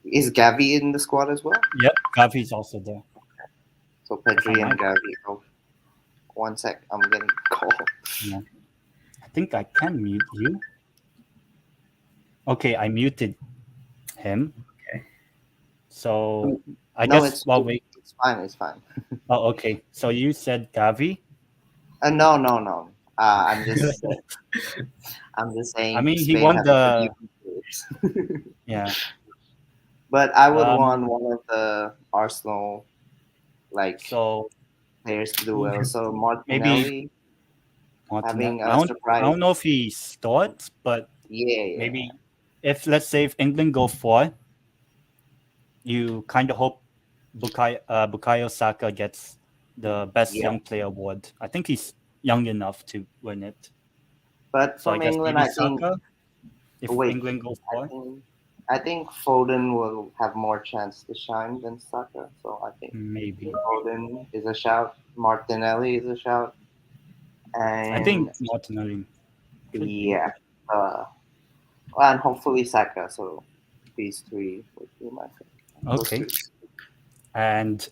Is Gavi in the squad as well? Yep, Gavi's also there. So If Pedri I'm and right, Gavi. Oh, one sec, I'm getting a call. yeah. I think I can mute you. Okay, I muted him. Okay. So I No, guess while we it's fine. It's fine. oh okay. So you said Gavi. No, no, no. I'm just I saying mean he Spain won have a good the young players. yeah. But I would Um want one of the Arsenal like so players to do who well. So maybe Martinelli Martinelli. having I a don't I surprise. don't know if he starts, but Yeah, yeah, maybe if let's say if England go for, you kind of hope Bukayo Saka gets the best yeah. young player award. I think he's young enough to win it. But So I from guess England, maybe I think. Saka if Wait, England go I for. think I think Foden will have more chance to shine than Saka. So I think Maybe. Foden is a shout. Martinelli is a shout, I think and Martinelli could be. yeah, uh, and hopefully Saka. So these three would be my pick. Those Okay. three. And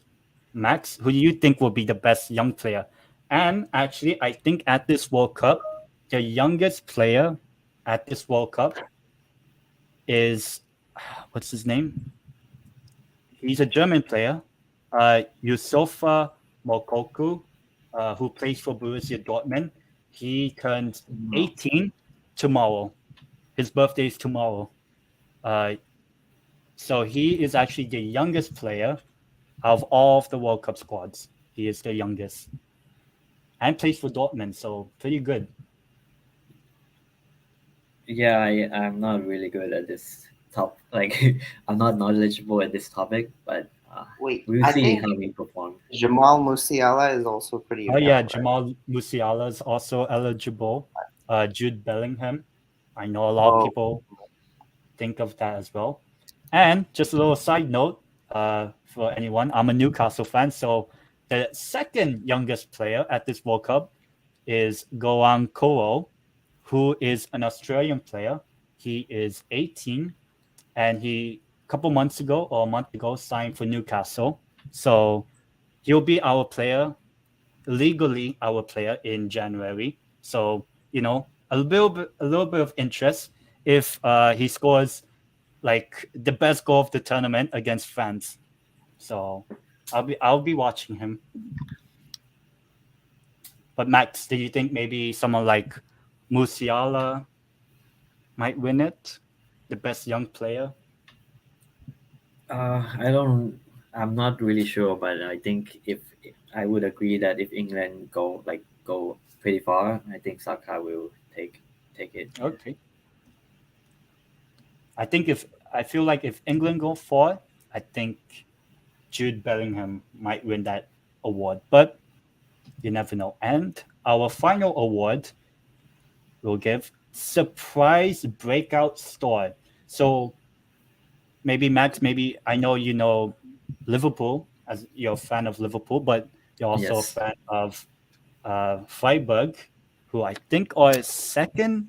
Max, who do you think will be the best young player? And actually, I think at this World Cup, the youngest player at this World Cup is what's his name? He's a German player, Yusufa Mokoku, who plays for Borussia Dortmund. He turns Mhm. 18 tomorrow. His birthday is tomorrow. Uh, so he is actually the youngest player out of all of the World Cup squads. He is the youngest and plays for Dortmund, so pretty good. Yeah, I'm not really good at this top. Like, I'm not knowledgeable at this topic, but Wait, we'll I see think how we perform. Jamal Musiala is also pretty Oh young, yeah, right? Jamal Musiala is also eligible. Jude Bellingham. I know a lot of Oh, people think of that as well. And just a little side note for anyone, I'm a Newcastle fan, so the second youngest player at this World Cup is Goang Koro, who is an Australian player. He is 18, and he a couple months ago or a month ago signed for Newcastle. So he'll be our player, legally our player in January. So a little bit of interest if he scores like the best goal of the tournament against France. So I'll be watching him. But Max, do you think maybe someone like Musiala might win it? The best young player? I don't. I'm not really sure, but I think if I would agree that if England go pretty far, I think Saka will take it. Yeah. Okay. I feel like if England go far, I think Jude Bellingham might win that award. But you never know. And our final award we'll give surprise breakout star. So maybe Max, maybe I know you know Liverpool as you're a fan of Liverpool, but you're also a Yes. fan of Freiburg, who I think are second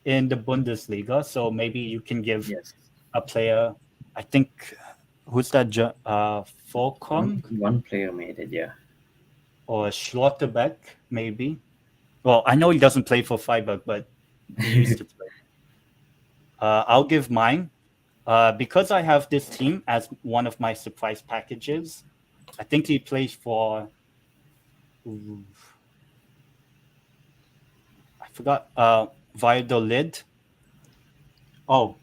in the Bundesliga. So maybe you can give Yes. a player. I think who's that? One Volkong one player made it. Yeah. or Schlotterbeck, maybe. Well, I know he doesn't play for Freiburg, but he used to play. I'll give mine. Because I have this team as one of my surprise packages, I think he plays for. I forgot. Valladolid. Oh,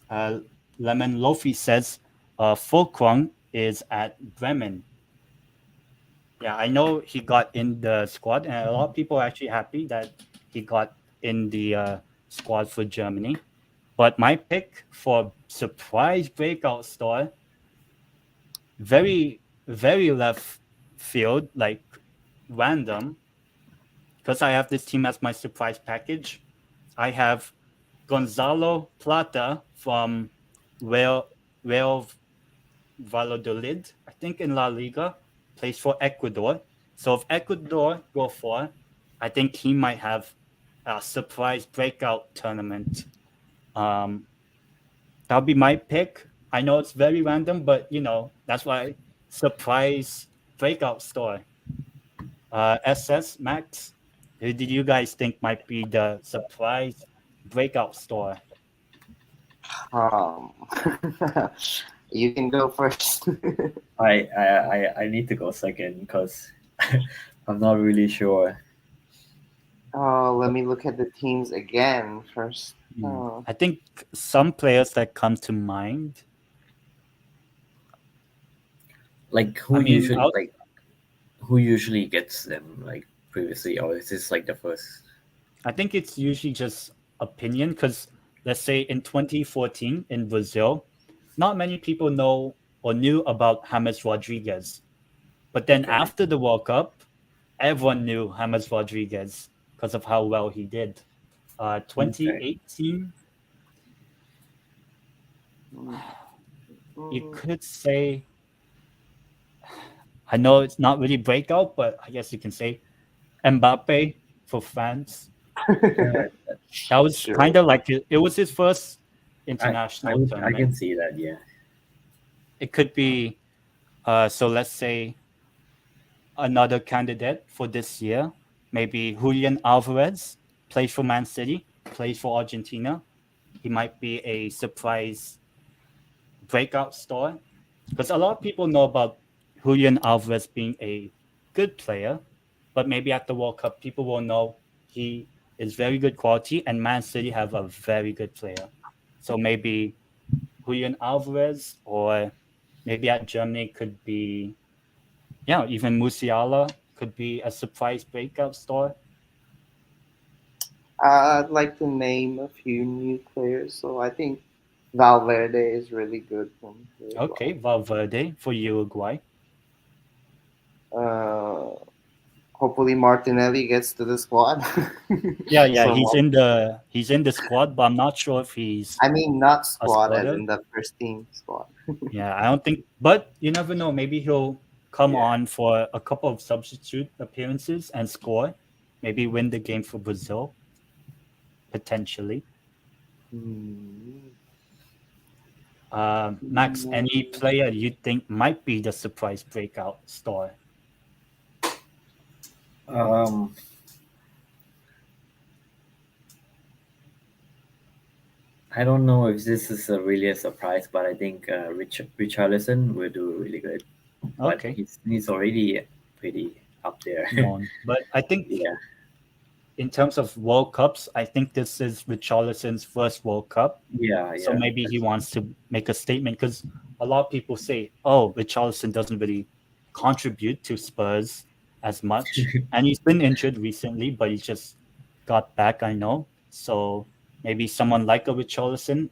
Lemon Lofi says Fulkrong is at Bremen. Yeah, I know he got in the squad, and a lot of people are actually happy that he got in the squad for Germany. But my pick for surprise breakout star, very, very left field, like random, because I have this team as my surprise package. I have Gonzalo Plata from Real Valladolid, I think in La Liga, plays for Ecuador. So if Ecuador go far, I think he might have a surprise breakout tournament. That'll be my pick. I know it's very random, but that's why surprise breakout store. SS Max, who did you guys think might be the surprise breakout store? Um, you can go first. I need to go second because I'm not really sure. Oh, let me look at the teams again first. Oh. I think some players that come to mind. Like who usually gets them like previously, or is this like the first? I think it's usually just opinion because let's say in 2014 in Brazil, not many people know or knew about James Rodriguez. But then Okay. after the World Cup, everyone knew James Rodriguez because of how well he did. 2018, you could say, I know it's not really breakout, but I guess you can say Mbappe for France. Yeah, That was Sure. kind of like it was his first I international I tournament. can see that. Yeah. It could be, so let's say another candidate for this year, maybe Julian Alvarez plays for Man City, plays for Argentina. He might be a surprise breakout star because a lot of people know about Julian Alvarez being a good player, but maybe at the World Cup, people will know he is very good quality and Man City have a very good player. So maybe Julian Alvarez or maybe at Germany could be, even Musiala could be a surprise breakout star. I'd like to name a few new players. So I think Valverde is really good from Uruguay. Okay, Valverde for Uruguay. Hopefully Martinelli gets to the squad. Yeah, So, he's in the squad, but I'm not sure if he's I mean, not a squad as squatter. in the first team squad. Yeah, I don't think, but you never know. Maybe he'll come Yeah. on for a couple of substitute appearances and score. Maybe win the game for Brazil, potentially. Hmm. Max, any player you think might be the surprise breakout star? I don't know if this is really a surprise, but I think Richarlison will do really good. But Okay, he's already pretty up there. known. But I think Yeah, in terms of World Cups, I think this is Richarlison's first World Cup. yeah, So yeah. maybe he wants to make a statement because a lot of people say, "Oh, Richarlison doesn't really contribute to Spurs as much," and he's been injured recently, but he just got back. I know, so maybe someone like a Richarlison,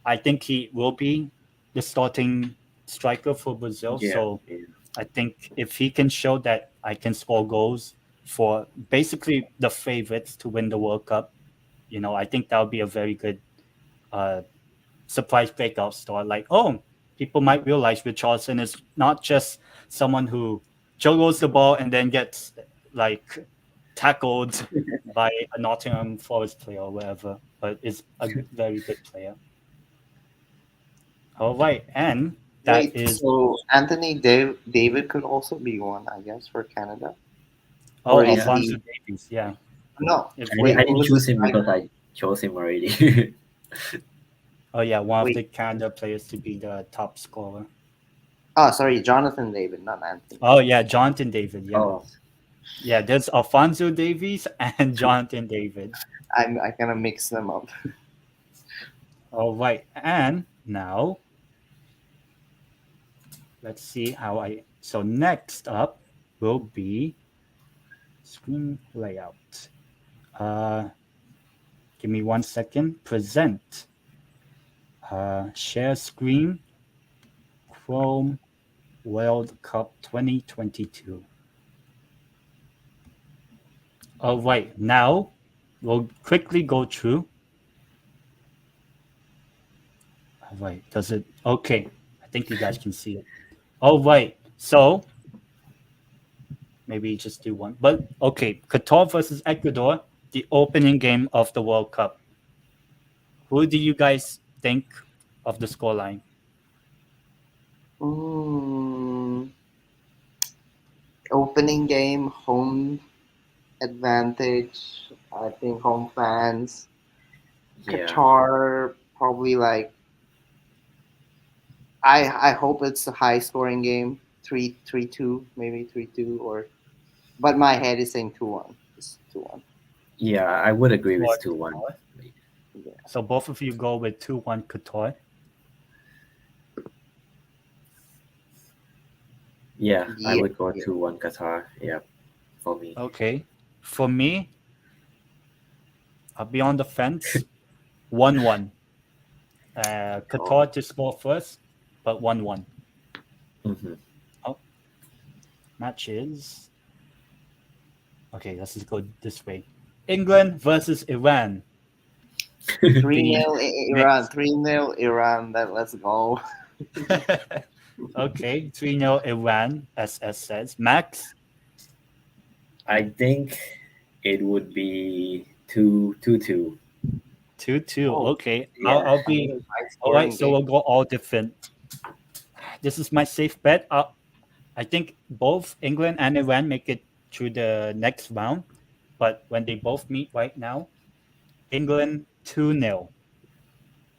I think he will be the starting striker for Brazil. Yeah, So yeah, I think if he can show that I can score goals for basically the favorites to win the World Cup, I think that would be a very good uh, surprise breakout star. Like, oh, people might realize Richardson is not just someone who juggles the ball and then gets like tackled by a Nottingham Forest player or whatever, but is a very good player. All right, and that Wait, is so David could also be one, I guess, for Canada, or is yeah. Alfonso he? Davies. Yeah, No, if wait, I who didn't was the choose him striker? because I chose him already. one of Wait, the Canada players to be the top scorer. oh, sorry, Jonathan David, not Anthony. Oh yeah, Jonathan David. Yeah, Oh, yeah. There's Alfonso Davies and Jonathan David. I kind of mix them up. All right, and now let's see how I. So next up will be screen layout. Uh, Give me 1 second. Present. Share screen. Chrome World Cup 2022. All right, now we'll quickly go through. All right, does it? Okay, I think you guys can see it. All right, so maybe just do one. But okay, Qatar versus Ecuador, the opening game of the World Cup. Who do you guys think of the scoreline? Mm, opening game, home advantage. I think home fans. yeah, Qatar probably like. I hope it's a high scoring game. 3-2, maybe 3-2 or. But my head is saying 2-1. It's 2-1. yeah. I would agree For with 2-1. Qatar? Yeah. So both of you go with 2-1 Qatar. Yeah, I Yeah. would go Yeah. 2-1 Qatar. Yeah, for me. Okay. For me, I'll be on the fence. 1-1. Oh, Qatar to score first, but 1-1. hmm Oh, matches. Okay, let's just go this way. England versus Iran. 3-0 The Iran. mixed. 3-0 Iran. Let's go. Okay, 3-0 Iran, SS says. Max, I think it would be 2-2. 2-2. Oh, Okay, Yeah, I'll be. another high All right, scoring so game. we'll go all different. This is my safe bet. I think both England and Iran make it through the next round, but when they both meet right now, England 2-0.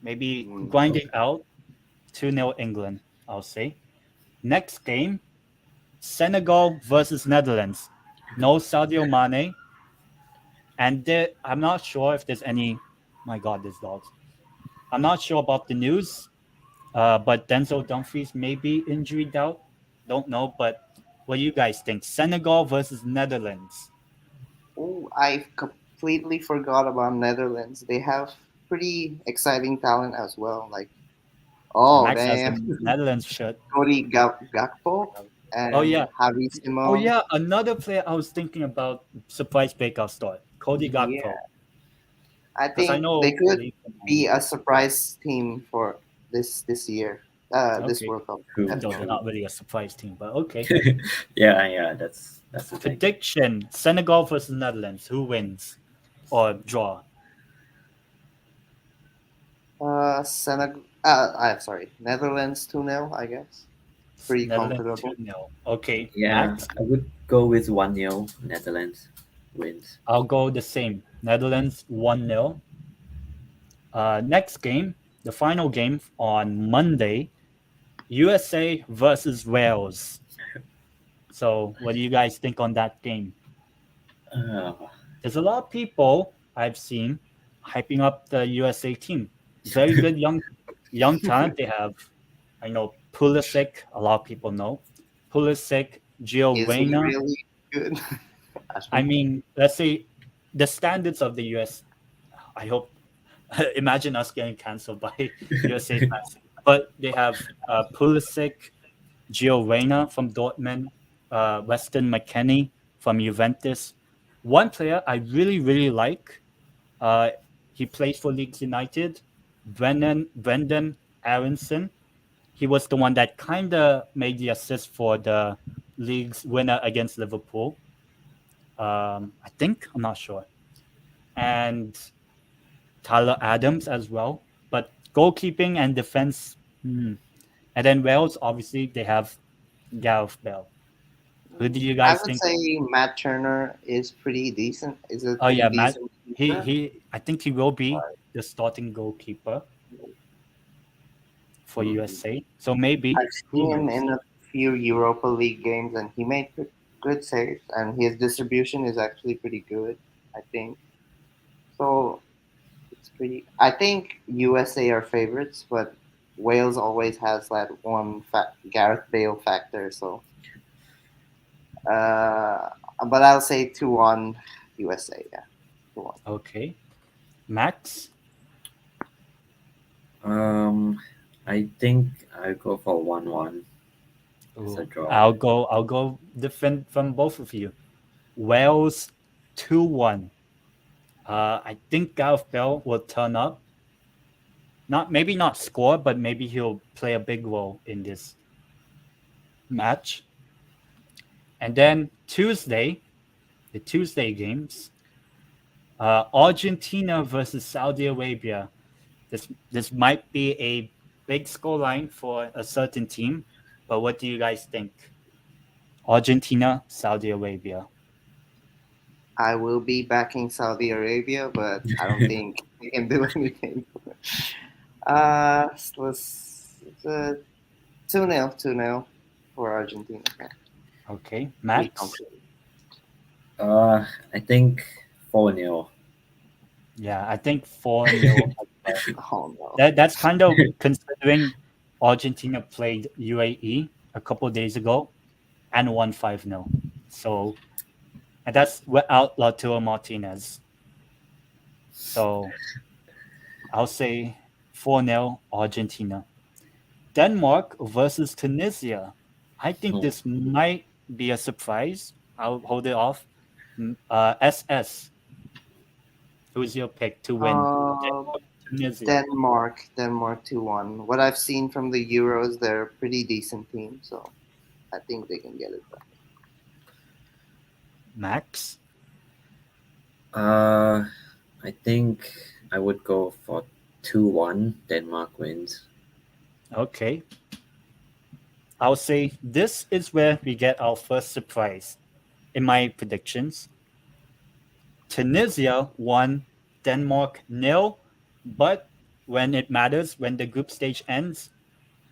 Maybe Mm. grinding out 2-0 England, I'll say. Next game, Senegal versus Netherlands. No Sadio Mane. And I'm not sure if there's any. My God, there's dogs. I'm not sure about the news, but Denzel Dumfries may be injured out. Don't know, but what do you guys think? Senegal versus Netherlands. Oh, I completely forgot about Netherlands. They have pretty exciting talent as well. Like, oh Max has a damn, Netherlands shirt. Cody Gakpo Oh and yeah. Javi Oh Simon. yeah. Another player I was thinking about surprise breakout start. Cody Yeah, Gakpo. I Because I think know they could Cody. be a surprise team for this year. This Okay. World Cup, true, No, they're definitely. true. not really a surprise team, but okay. Yeah, that's the thing. Prediction: Senegal versus Netherlands. Who wins or draw? Senegal. I'm sorry, Netherlands 2-0. I guess pretty Netherlands comfortable. 2-0. Okay, Yeah, Max. I would go with 1-0 Netherlands wins. I'll go the same. Netherlands 1-0. Next game, the final game on Monday, USA versus Wales. So, what do you guys think on that game? Uh, There's a lot of people I've seen hyping up the USA team. Very good young talent they have. I know Pulisic. A lot of people know Pulisic, Gio Is he Reyna. really good? I I don't mean, let's say the standards of the US. I hope. Imagine us getting canceled by USA fans. But they have Pulisic, Gio Reyna from Dortmund, Weston McKennie from Juventus. One player I really like. Uh, he plays for Leeds United. Brendan Aronson. He was the one that kind of made the assist for the league's winner against Liverpool. I think I'm not sure, and Tyler Adams as well. But goalkeeping and defense, and then Wales obviously they have Gareth Bale. Who do you I guys would think? say Matt Turner is pretty decent. Is a Oh pretty yeah, Matt. decent He keeper. he. I think he will be the starting goalkeeper for USA. So maybe I've who seen him knows? in a few Europa League games, and he made good saves, and his distribution is actually pretty good. I think so. It's pretty. I think USA are favorites, but Wales always has that one Gareth Bale factor. So, uh, but I'll say 2-1 USA. Yeah, 2-1. Okay, Max. um, I think I'll go for 1-1 as a Ooh, draw. I'll go different from both of you. Wales 2-1. I think Gareth Bale will turn up. Not maybe not score, but maybe he'll play a big role in this match. And then Tuesday, the Tuesday games, Argentina versus Saudi Arabia. This might be a big scoreline for a certain team, but what do you guys think? Argentina, Saudi Arabia. I will be backing Saudi Arabia, but I don't think they can do anything. Let's 2-0, 2-0 for Argentina. Yeah, Okay, pretty Max. comfortable. I think 4-0. Yeah, I think 4-0. Oh no. That's kind of considering Argentina played UAE a couple days ago and won 5-0. So, and that's without Lautaro Martinez. So, I'll say 4-0 Argentina. Denmark versus Tunisia. I think Hmm. this might be a surprise. I'll hold it off. SS. Who's your pick to win? Uh, Tunisia. Denmark 2-1. What I've seen from the Euros, they're a pretty decent team, so I think they can get it done. Max. I think I would go for 2-1. Denmark wins. Okay. I'll say this is where we get our first surprise in my predictions. Tunisia won, Denmark nil, but when it matters, when the group stage ends,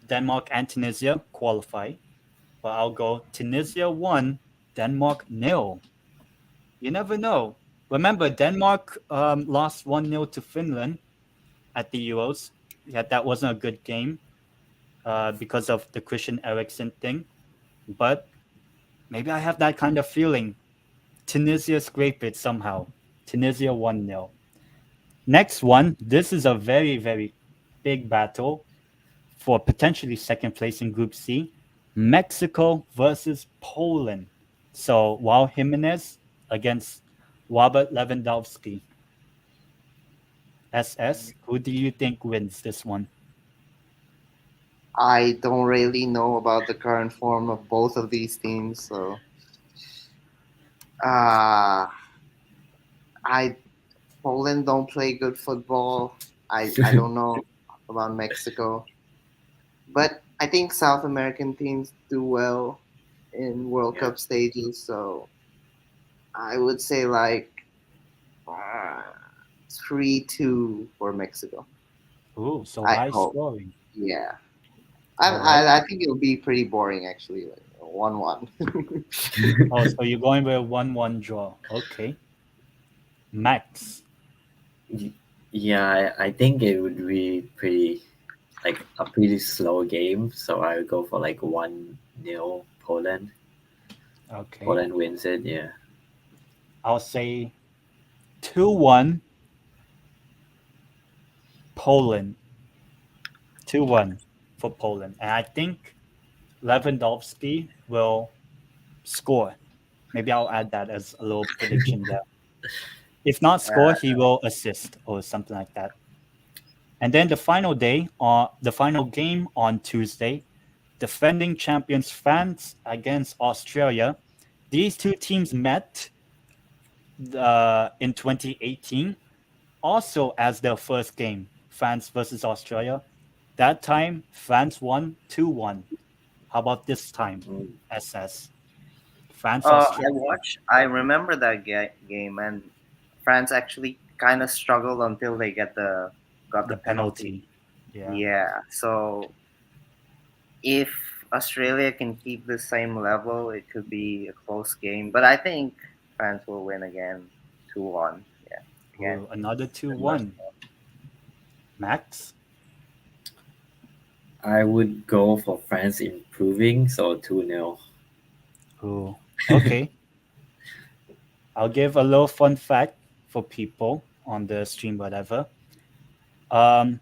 Denmark and Tunisia qualify. But I'll go Tunisia 1, Denmark nil. You never know. Remember, Denmark lost 1-0 to Finland at the Euros. Yeah, that wasn't a good game because of the Christian Eriksen thing. But maybe I have that kind of feeling. Tunisia scrape it somehow. Tunisia 1-0. Next one, this is a very big battle for potentially second place in Group C. Mexico versus Poland. So Wow Jimenez against Robert Lewandowski. SS, who do you think wins this one? I don't really know about the current form of both of these teams, so uh, I Poland don't play good football. I don't know about Mexico, but I think South American teams do well in World Yeah. Cup stages, so I would say like uh, 3-2 for Mexico. Ooh, so I high hope. scoring. Yeah. All right. I think it'll be pretty boring actually. Like 1-1. Oh, so you're going with a 1-1 draw. Okay. Max. Yeah, I think it would be like a pretty slow game. So I would go for like 1-0 Poland. Okay. Poland wins it. Yeah. I'll say 2-1 Poland. 2-1 for Poland. And I think Lewandowski will score. Maybe I'll add that as a little prediction there. If not score, he will assist or something like that. And then the final day, the final game on Tuesday, defending champions France against Australia. These two teams met in 2018, also as their first game, France versus Australia. That time, France won 2-1. How about this time, Mm. SS? France, I Australia. watched. I remember that game, and France actually kind of struggled until they got the The penalty. penalty. Yeah. Yeah. So if Australia can keep the same level, it could be a close game. But I think France will win again, 2-1. Yeah. Again. Ooh, another 2-1. Max? I would go for France improving, so 2-0. Ooh, okay. I'll give a little fun fact for people on the stream, whatever. Um,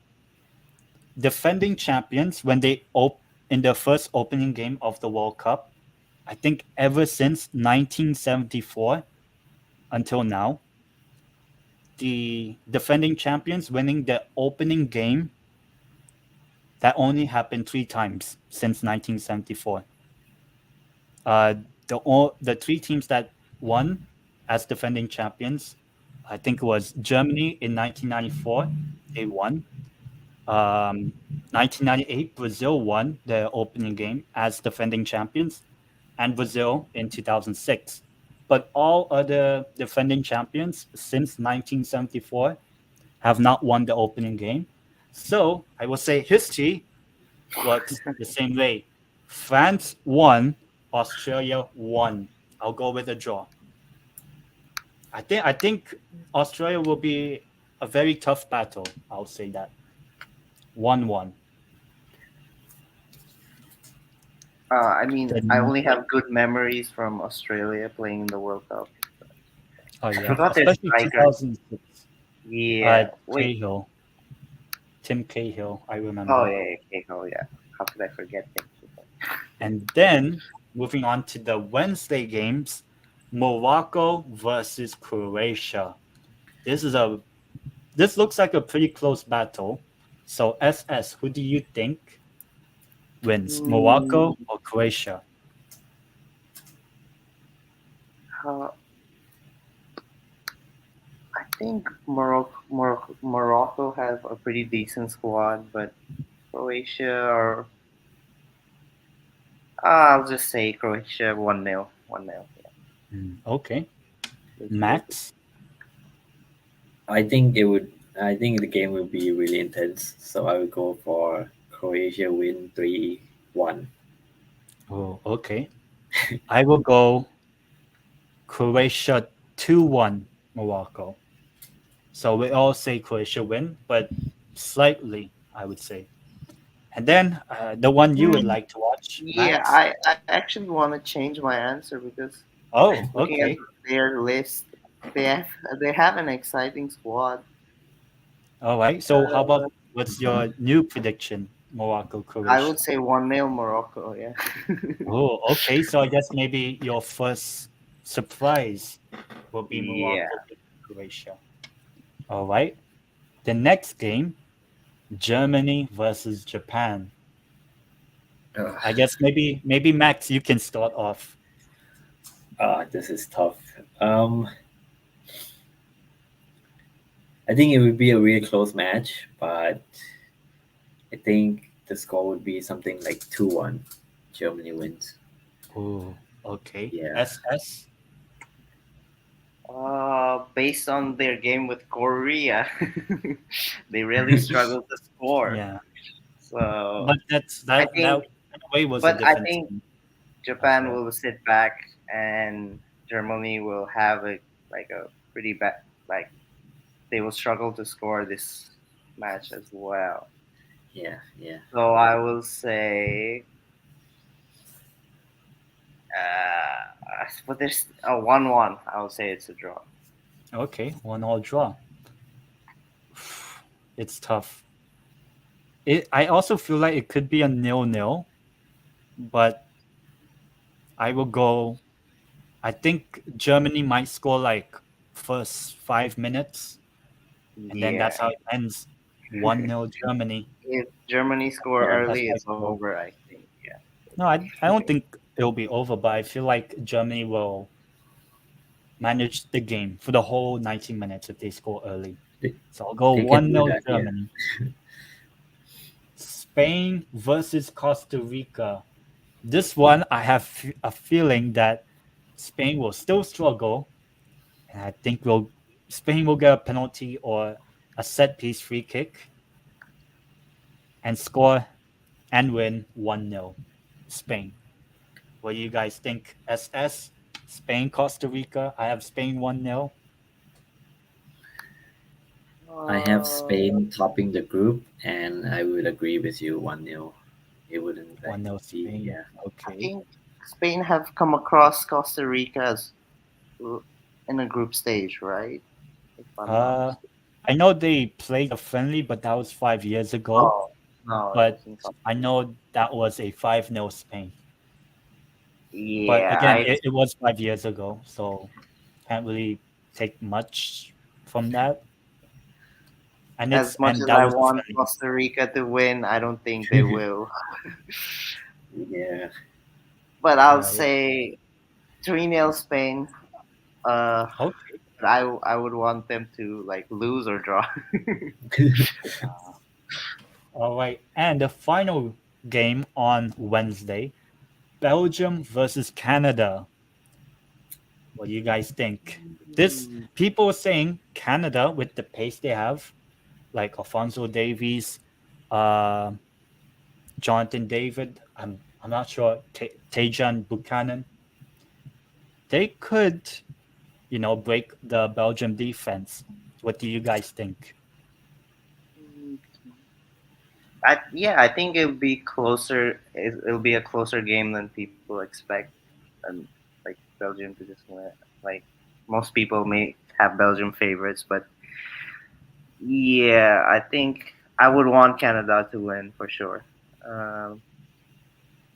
defending champions when they in their first opening game of the World Cup, I think ever since 1974 until now, the defending champions winning the opening game, that only happened 3 times since 1974. The three teams that won as defending champions, I think it was Germany in 1994. They won. 1998, Brazil won their opening game as defending champions, and Brazil in 2006. But all other defending champions since 1974 have not won the opening game. So I will say history works the same way. France won, Australia won. I'll go with a draw. I think Australia will be a very tough battle. I'll say that. 1-1. I mean, Then- I only have good memories from Australia playing in the World Cup. Oh yeah, forgot their especially striker. 2006. Yeah. Wait. Cahill. Tim Cahill, I remember. Oh yeah, Cahill. Yeah. How could I forget him? And then moving on to the Wednesday games, Morocco versus Croatia. This looks like a pretty close battle. So SS, who do you think wins, Morocco or Croatia? I think Morocco have a pretty decent squad, but Croatia or I'll just say Croatia 1-0. 1-0. Okay. Max? I think the game will be really intense. So I would go for Croatia win 3-1. Oh, okay. I will go Croatia 2-1 Morocco. So we all say Croatia win, but slightly, I would say. And then the one you would like to watch. Yeah, Max? I actually want to change my answer because Oh, looking okay. at their list, they have an exciting squad. All right. So how about what's your new prediction, Morocco, Croatia? I would say 1-0 Morocco. Yeah. Oh, okay. So I guess maybe your first surprise will be Morocco, Yeah. Croatia. All right. The next game, Germany versus Japan. I guess maybe Max, you can start off. This is tough. I think it would be a really close match, but I think the score would be something like 2-1. Germany wins. Oh, okay. Yeah. SS. Based on their game with Korea, they really struggled to score. Yeah. So, But that think- in a way was a but I different think team. Japan Okay. will sit back and Germany will have a pretty bad like they will struggle to score this match as well. Yeah, yeah. So I will say, but there's a 1-1. I will say it's a draw. Okay, 1-1 draw. It's tough. I also feel like it could be a 0-0, but I will go. I think Germany might score like first 5 minutes, and then Yeah, that's how it ends. 1-0 Germany. if Germany score Yeah. That's early, my it's goal. over. I think. Yeah. No, I don't think it'll be over, but I feel like Germany will manage the game for the whole 90 minutes if they score early. They, So I'll go they can do 1-0 that. Yeah. Germany. Spain versus Costa Rica. This one, I have a feeling that Spain will still struggle, and I think Spain will get a penalty or a set piece free kick and score and win 1-0 Spain. What do you guys think? SS, Spain, Costa Rica. I have Spain 1-0. I have Uh, Spain topping the group, and I would agree with you 1-0. It wouldn't like 1-0 be, Spain. yeah. I Okay. think Spain have come across Costa Rica in a group stage, right? If I'm not Uh, mistaken. I know they played a friendly, but that was 5 years ago. Oh no, it But was in Costa I know that was a 5-0 Spain. But Yeah, again, it was 5 years ago, so can't really take much from that. And as much as that I was a want friendly. Costa Rica to win, I don't think they will. Yeah. But I'll Yeah. say 3-0 Spain. Uh, Okay. but I would want them to like lose or draw. All right. And the final game on Wednesday, Belgium versus Canada. What do you guys think? This people are saying Canada with the pace they have, like Alfonso Davies, uh, Jonathan David. I'm not sure. Tajan Buchanan. They could, break the Belgium defense. What do you guys think? I think it'll be closer. It'll be a closer game than people expect, and like Belgium to just win. Like most people may have Belgium favorites, but yeah, I think I would want Canada to win for sure. Um,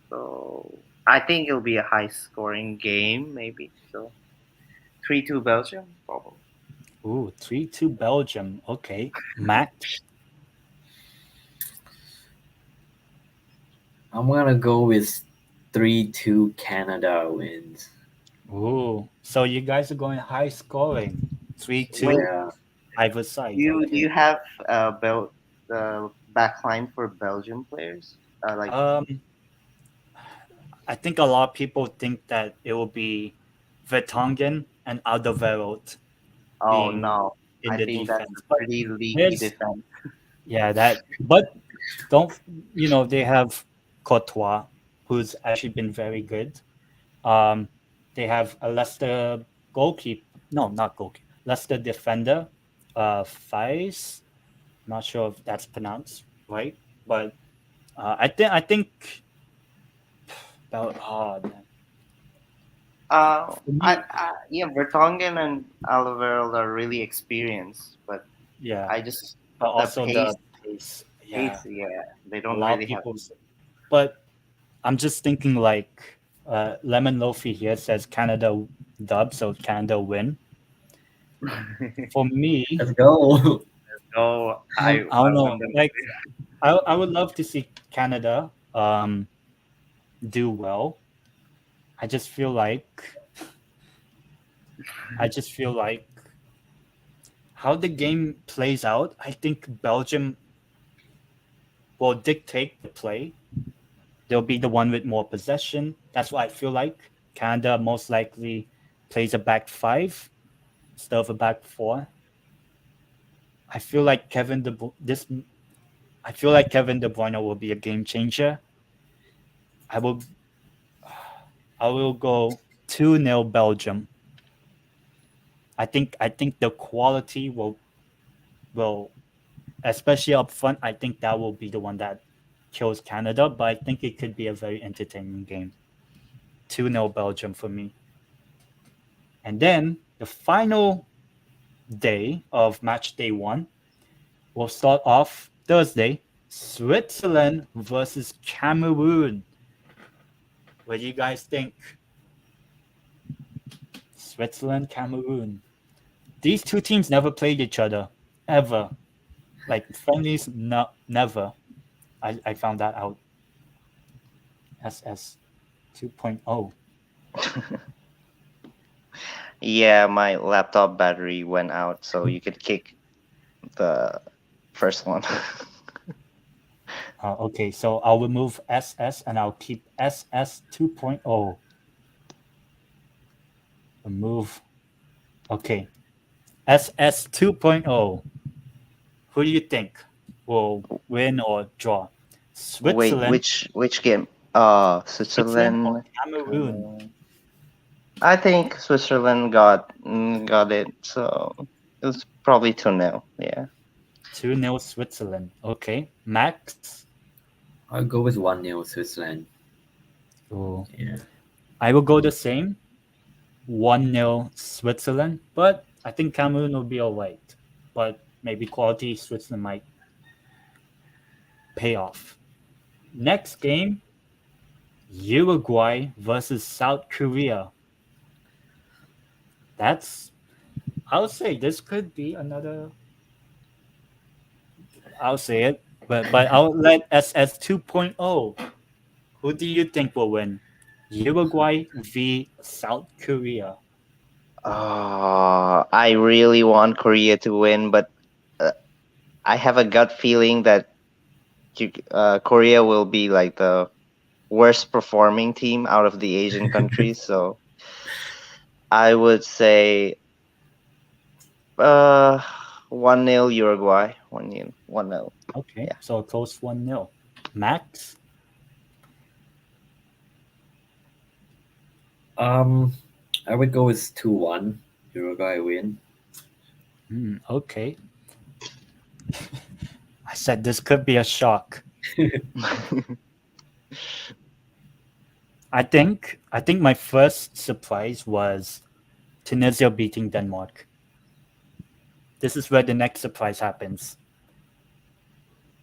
so I think it'll be a high scoring game, maybe. So 3-2 Belgium, probably. Ooh, 3-2 Belgium. Okay. Matt. I'm gonna go with 3-2 Canada wins. Ooh. So you guys are going high scoring. 3-2 Wait, Yeah. either do side. you do Okay. you have the backline for Belgium players? Like Um, I think a lot of people think that it will be Vertonghen and Alderweireld oh being no, in I the think that's a defense. But pretty leaky there's defense. yeah, but don't they have Courtois, who's actually been very good. Um, they have a Leicester goalkeeper. No, not goalkeeper. Leicester defender, Faiz. Not sure if that's pronounced right, but I think about man. For me, Yeah, Vertonghen and Alderweireld are really experienced, but yeah, I just but the also pace, the pace. Yeah, pace, yeah, they a don't lot of really have. people. But I'm just thinking like Lemon Lofi here says Canada dub, so Canada win. For me, Let's Let's go. go. I I don't know. want them. Like I would love to see Canada do well. I just feel like I just feel like how the game plays out. I think Belgium will dictate the play. They'll be the one with more possession. That's what I feel like. Canada most likely plays a back five instead of a back four. I feel like I feel like Kevin De Bruyne will be a game changer. I will I will go 2-0 Belgium. I think the quality will especially up front. I think that will be the one that kills Canada, but I think it could be a very entertaining game. 2-0 Belgium for me. And then the final day of match day 1 will start off Thursday, Switzerland versus Cameroon. What do you guys think? Switzerland, Cameroon. These two teams never played each other, ever. Like friendlies, never. I found that out. SS 2.0. Yeah, my laptop battery went out, so you could kick the first one. Okay, so I'll remove SS and I'll keep SS 2.0. Remove. Okay. SS 2.0. Who do you think will win or draw? Wait, Switzerland, which game? Switzerland or Switzerland. Cameroon? I think Switzerland got it, so it was probably 2-0. Yeah. 2-0 Switzerland. Okay. Max? I'll go with 1-0 Switzerland. Oh. Yeah. I will go the same. 1-0 Switzerland, but I think Cameroon will be alright. But maybe quality Switzerland might pay off. Next game, Uruguay versus South Korea. I'll say this could be another. I'll say it, but I'll let SS 2.0. Who do you think will win? Uruguay v South Korea. I really want Korea to win, but I have a gut feeling that Korea will be like the worst performing team out of the Asian countries. So I would say 1-0 Uruguay. 1-0. Okay, Yeah. so a close 1-0. Max? I would go with 2-1 Uruguay win. Okay. I said this could be a shock. I think my first surprise was Tunisia beating Denmark. This is where the next surprise happens.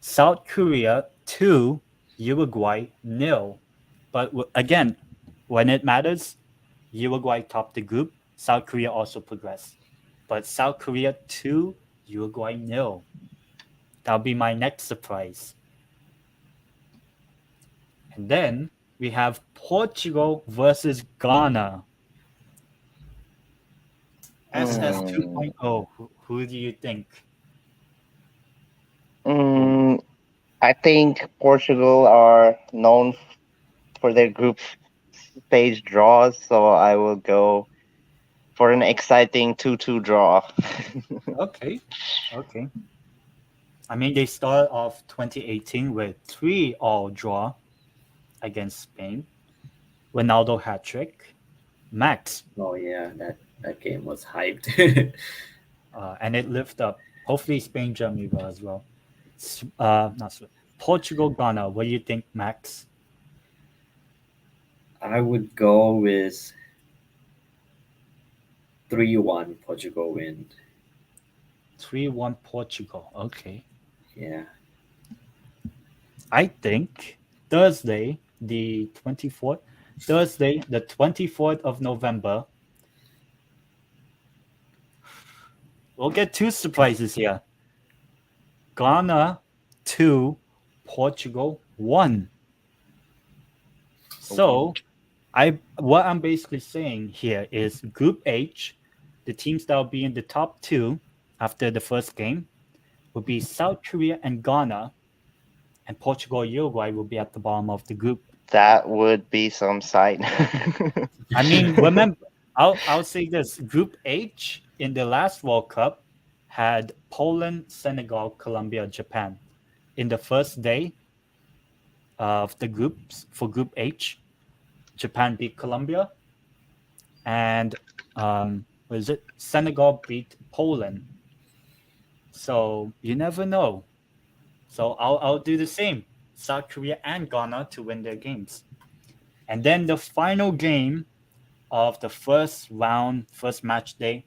South Korea 2, Uruguay 0. But again, when it matters, Uruguay topped the group. South Korea also progressed. But South Korea 2, Uruguay 0. That'll be my next surprise. And then we have Portugal versus Ghana. SS 2.0. Who do you think? I think Portugal are known for their group stage draws, so I will go for an exciting 2-2 draw. Okay. I mean, they started off 2018 with 3-3 draw against Spain. Ronaldo hat trick. Max. Oh yeah, that game was hyped. And it lived up. Hopefully Spain, Germany will as well. Portugal, Ghana. What do you think, Max? I would go with 3-1 Portugal win. 3-1 Portugal. Okay. Yeah. I think Thursday, the 24th, Thursday, the 24th of November. We'll get two surprises here. Ghana 2, Portugal 1. So, what I'm basically saying here is Group H, the teams that will be in the top 2 after the first game will be South Korea and Ghana, and Portugal, Uruguay will be at the bottom of the group. That would be some sight. I mean, remember, I'll say this: Group H in the last World Cup had Poland, Senegal, Colombia, Japan. In the first day of the groups for Group H, Japan beat Colombia, and what is it? Senegal beat Poland. So you never know. So I'll do the same. South Korea and Ghana to win their games. And then the final game of the first round, first match day,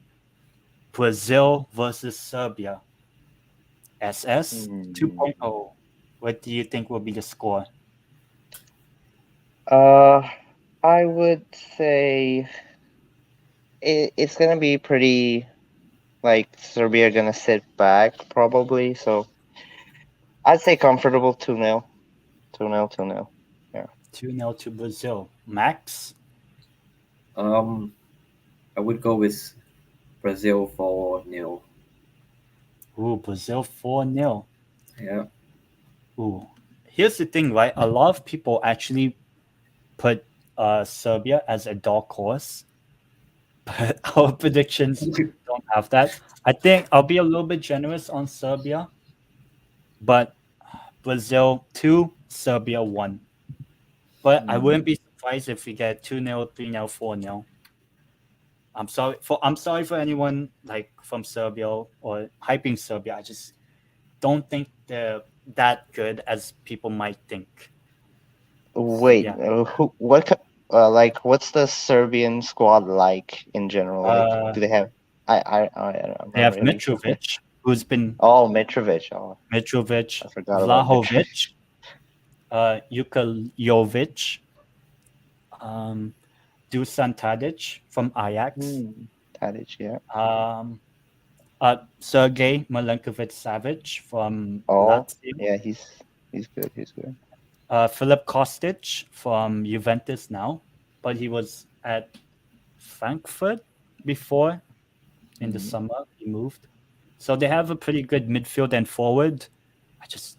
Brazil versus Serbia. SS 2.0. What do you think will be the score? Uh, I would say it's gonna be pretty like Serbia gonna sit back probably. So I'd say comfortable 2-0. 2-0, 2-0. Yeah. 2-0 to Brazil. Max? I would go with Brazil 4-0. Ooh, Brazil 4-0. Yeah. Ooh. Here's the thing, right? A lot of people actually put Serbia as a dark horse, but our predictions don't have that. I think I'll be a little bit generous on Serbia, but Brazil 2, Serbia 1. But I wouldn't be surprised if we get 2-0, 3-0, 4-0. I'm sorry for anyone like from Serbia or hyping Serbia. I just don't think they're that good as people might think. Wait, Yeah. like what's the Serbian squad like in general? Like, do they have? I'm They not have really sure. Mitrovic, who's been Oh, Mitrovic. Oh, Mitrovic, I forgot about Mitrovic. Vlahovic, Jukojovic, Dusan Tadic from Ajax, Tadic, yeah. Sergej Milinkovic-Savic from Oh, Lazio, yeah, he's good. He's good. Filip Kostic from Juventus now, but he was at Frankfurt before in the summer. He moved. So they have a pretty good midfield and forward. I just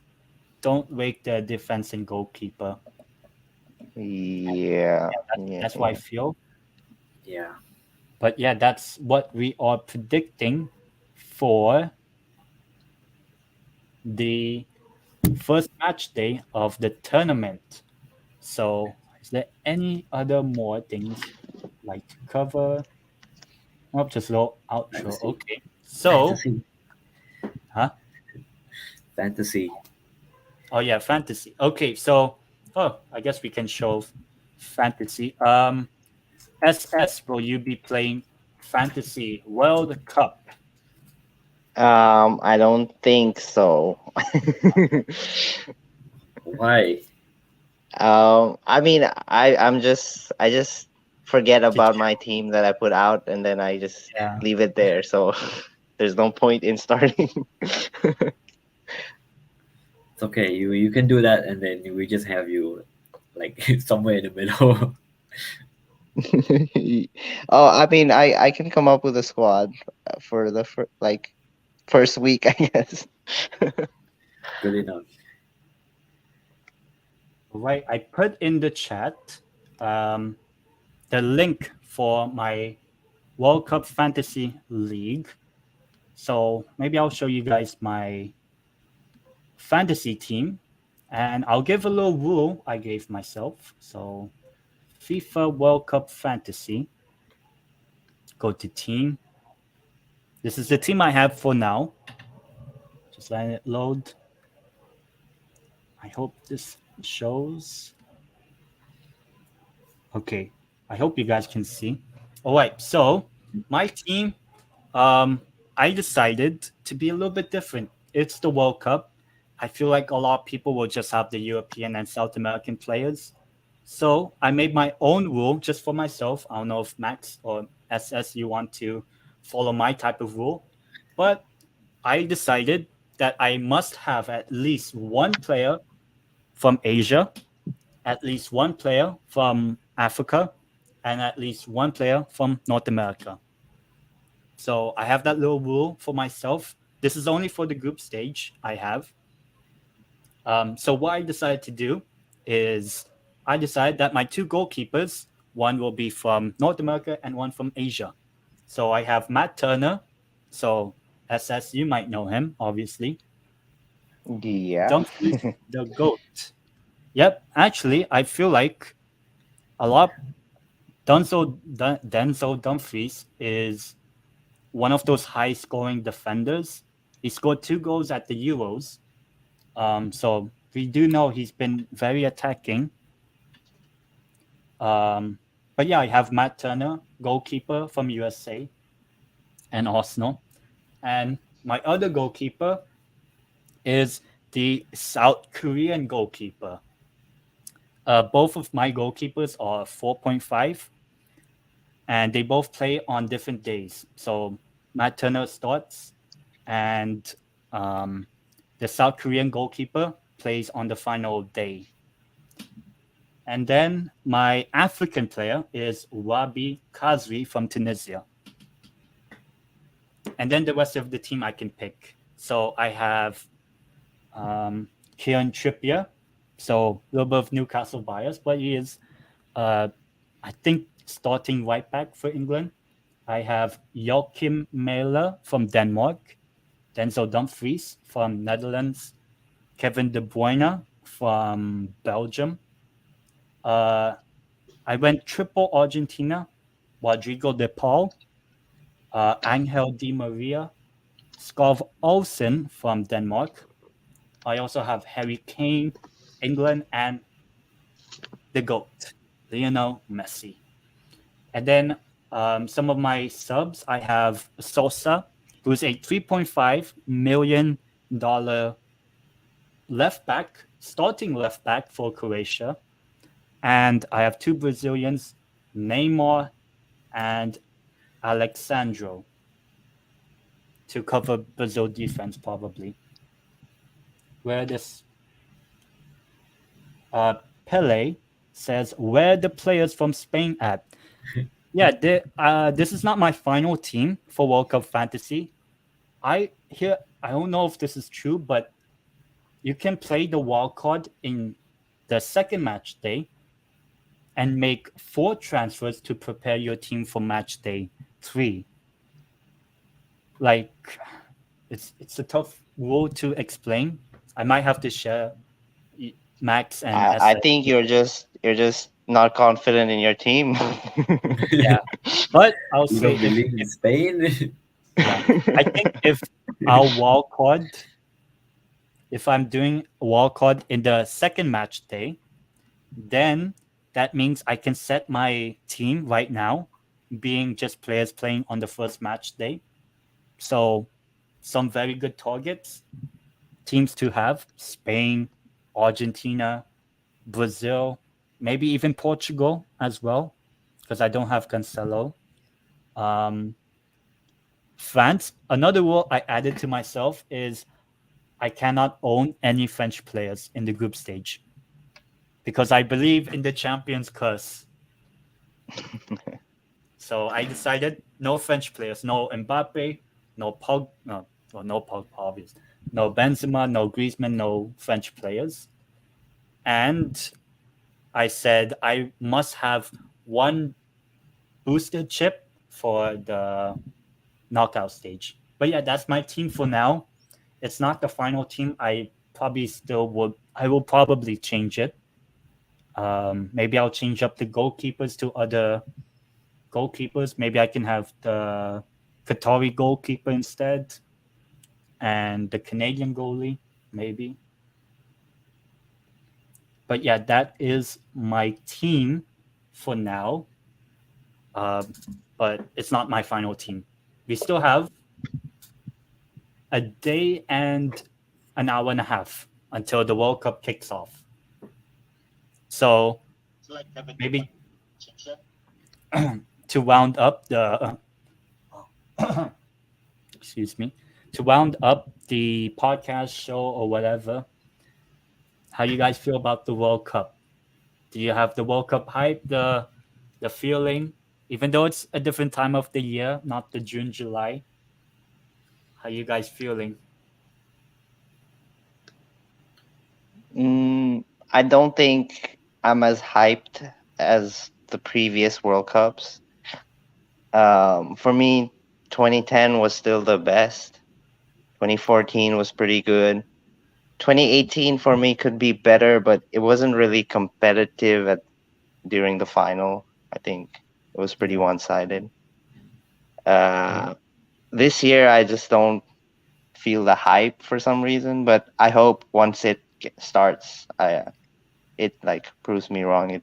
don't rate their defense and goalkeeper. Yeah, That's what I feel. Yeah. But yeah, that's what we are predicting for the first match day of the tournament. So, is there any other more things like to cover? Oh, just a little outro. Fantasy. Okay. So, Fantasy. huh? Fantasy. Oh yeah, fantasy. Okay, so I guess we can show fantasy. SS, will you be playing Fantasy World Cup? I don't think so. Why? I mean, I just forget about my team that I put out, and then I just Yeah. leave it there. So there's no point in starting. It's okay. You can do that, and then we just have you like somewhere in the middle. Oh, I mean, I can come up with a squad for the first week, I guess. Good enough. Right, I put in the chat the link for my World Cup Fantasy League. So maybe I'll show you guys my fantasy team, and I'll give a little rule I gave myself. So FIFA World Cup Fantasy. Go to team. This is the team I have for now. Just letting it load. I hope this shows. Okay, I hope you guys can see. All right, so my team, I decided to be a little bit different. It's the World Cup. I feel like a lot of people will just have the European and South American players. So I made my own rule just for myself. I don't know if Max or SS you want to follow my type of rule, but I decided that I must have at least one player from Asia, at least one player from Africa, and at least one player from North America. So I have that little rule for myself. This is only for the group stage I have. So what I decided to do is I decided that my two goalkeepers, one will be from North America and one from Asia. So I have Matt Turner. So SS, you might know him, obviously. Yeah. Dumfries, the GOAT. Yep, actually, I feel like a lot. Denzel Dumfries is one of those high-scoring defenders. He scored 2 goals at the Euros. So we do know he's been very attacking. But yeah, I have Matt Turner, goalkeeper from USA and Arsenal. And my other goalkeeper is the South Korean goalkeeper. Both of my goalkeepers are 4.5, and they both play on different days. So Matt Turner starts, and the South Korean goalkeeper plays on the final day. And then my African player is Wabi Kazri from Tunisia. And then the rest of the team I can pick. So I have Kieran Trippier. So a little bit of Newcastle bias, but he is, I think, starting right back for England. I have Joachim Mæhle from Denmark, Denzel Dumfries from Netherlands, Kevin De Bruyne from Belgium. I went triple Argentina, Rodrigo De Paul, Angel Di Maria, Skov Olsen from Denmark. I also have Harry Kane, England, and the GOAT, Lionel Messi. And then some of my subs, I have Sosa, who's a $3.5 million left back, starting left back for Croatia. And I have 2 Brazilians, Neymar and Alexandro, to cover Brazil defense probably. Where this Pele says, where the players from Spain at? Yeah, this is not my final team for World Cup Fantasy. I don't know if this is true, but you can play the wild card in the second match day and make 4 transfers to prepare your team for match day 3. Like, it's a tough rule to explain. I might have to share Max and I SS. think you're just not confident in your team. Yeah, but I'll You say don't believe in Spain? I think if our wild card, if I'm doing a wild card in the second match day, then that means I can set my team right now, being just players playing on the first match day. So some very good targets, teams to have: Spain, Argentina, Brazil, maybe even Portugal as well, because I don't have Cancelo. France. Another rule I added to myself is I cannot own any French players in the group stage, because I believe in the champions curse. So I decided no French players, no Mbappe, no Pog, no Pog, obvious, no Benzema, no Griezmann, no French players. And I said I must have one boosted chip for the knockout stage. But yeah, that's my team for now. It's not the final team. I will probably change it. Maybe I'll change up the goalkeepers to other goalkeepers. Maybe I can have the Qatari goalkeeper instead, and the Canadian goalie, maybe. But yeah, that is my team for now. But it's not my final team. We still have a day and an hour and a half until the World Cup kicks off. So maybe to round up the excuse me, to round up the podcast show or whatever, how you guys feel about the World Cup? Do you have the World Cup hype, the feeling, even though it's a different time of the year, not the June, July? How you guys feeling? I don't think I'm as hyped as the previous World Cups. For me, 2010 was still the best. 2014 was pretty good. 2018 for me could be better, but it wasn't really competitive during the final. I think it was pretty Yeah. one-sided. This year, I just don't feel the hype for some reason, but I hope once it starts, it like proves me wrong. It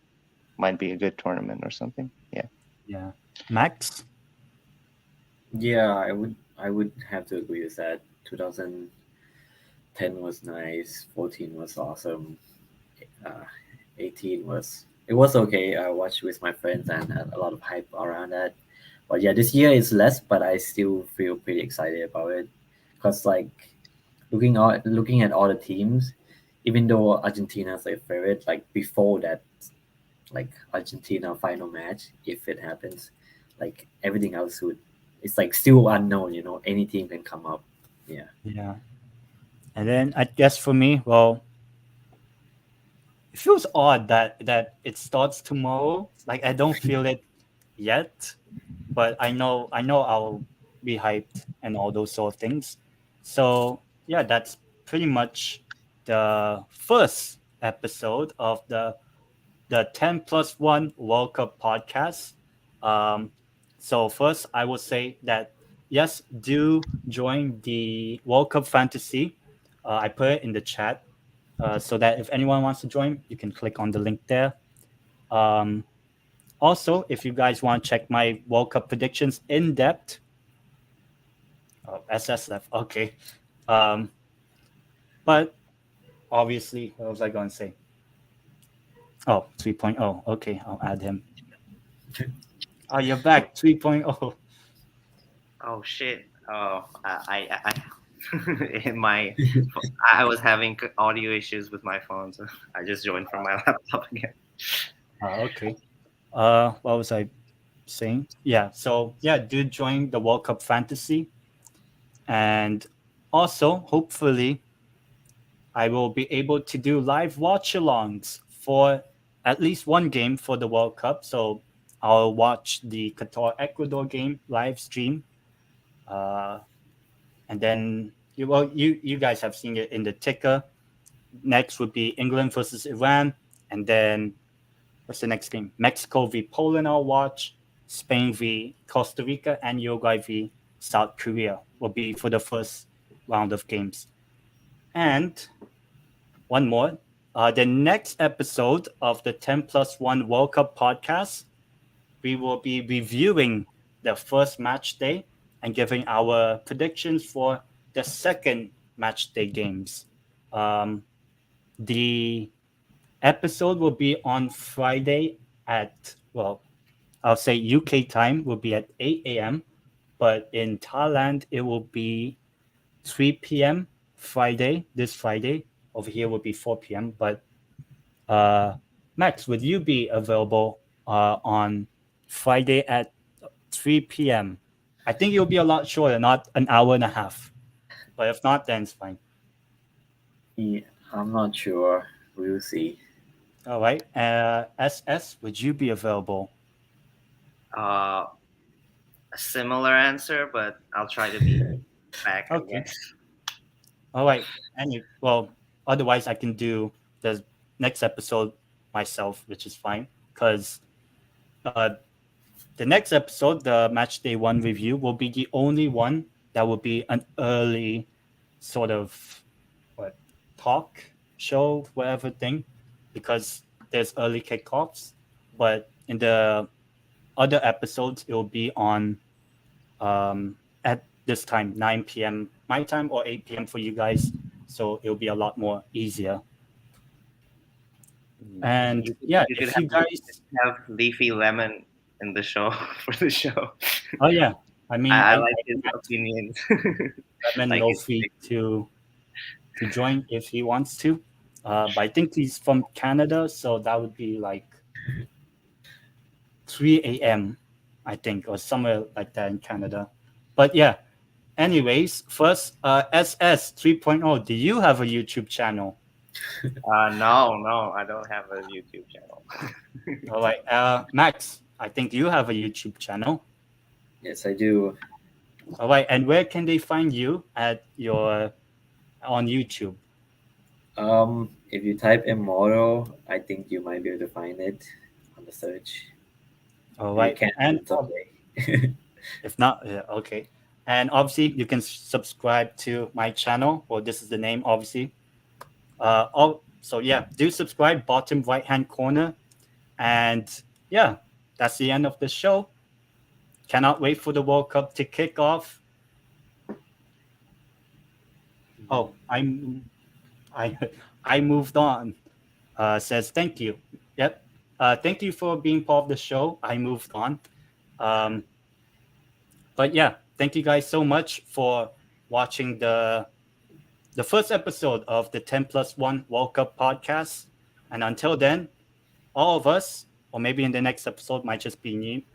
might be a good tournament or something. Yeah. Yeah. Max? Yeah, I would have to agree with that. 2010 was nice. 14 was awesome. Uh, 18 was it was okay. I watched with my friends and had a lot of hype around that. But yeah, this year is less, but I still feel pretty excited about it because like looking at all the teams, even though Argentina's a favorite, like before that, like Argentina final match, if it happens, like everything else would, it's like still unknown. Any team can come up. Yeah. Yeah. And then I guess for me, well, it feels odd that it starts tomorrow. Like I don't feel it yet, but I know I'll be hyped and all those sort of things. So yeah, that's pretty much the first episode of the 10+1 World Cup podcast. Um, so first, I will say that yes, do join the World Cup fantasy. I put it in the chat so that if anyone wants to join, you can click on the link there. Um, Also, if you guys want to check my World Cup predictions in depth, oh, SSF, okay. Um, but obviously, what was I going to say? Oh, 3.0. Okay, I'll add him. Oh, you're back, 3.0. Oh shit! Oh, in my I was having audio issues with my phone, so I just joined from my laptop again. Okay. What was I saying? Yeah, so yeah, do join the World Cup fantasy. And also, hopefully, I will be able to do live watch alongs for at least one game for the World Cup. So I'll watch the Qatar Ecuador game live stream. Uh, and then you guys have seen it in the ticker. Next would be England versus Iran. And then what's the next game? Mexico v Poland, I'll watch. Spain v Costa Rica and Uruguay v South Korea will be for the first round of games. And one more. The next episode of the 10+1 World Cup podcast, we will be reviewing the first match day and giving our predictions for the second match day games. Um, the episode will be on Friday at, well, I'll say UK time will be at 8 a.m., but in Thailand, it will be 3 p.m. Friday, this Friday. Over here will be 4 p.m. But Max, would you be available on Friday at 3 p.m.? I think it'll be a lot shorter, not an hour and a half. But if not, then it's fine. Yeah, I'm not sure. We'll see. All right. SS, would you be available? Uh, a similar answer, but I'll try to be back. I Okay. guess. All right. Well, otherwise I can do the next episode myself, which is fine because uh, the next episode, the match day one review, will be the only one that will be an early sort of what talk show, whatever thing, because there's early kickoffs. But in the other episodes, it will be on at this time, 9 p.m. my time or 8 p.m. for you guys. So it'll be a lot more easier. And yeah, You should if you guys, have Leafy Lemon in the show for the show. oh yeah, I mean, I I like his opinions. recommend Like his Lofi to join if he wants to. But I think he's from Canada, so that would be like 3 a.m. I think, or somewhere like that in Canada. But yeah, anyways, first, SS 3.0, do you have a YouTube channel? no, I don't have a YouTube channel. All right, Max, I think you have a YouTube channel. Yes, I do. All right, and where can they find you at your on YouTube? If you type MMortal, I think you might be able to find it on the the search. All You right, can and someday. if not, yeah, okay. And obviously, you can subscribe to my channel. Well, this is the name, obviously. So yeah, do subscribe, bottom right hand corner. And yeah, that's the end of the show. Cannot wait for the World Cup to kick off. Oh, I I moved on. Says thank you. Yep. Thank you for being part of the show. I moved on. Um, but yeah, thank you guys so much for watching the first episode of the 10+1 World Cup podcast. And until then, all of us, or maybe in the next episode might just be me,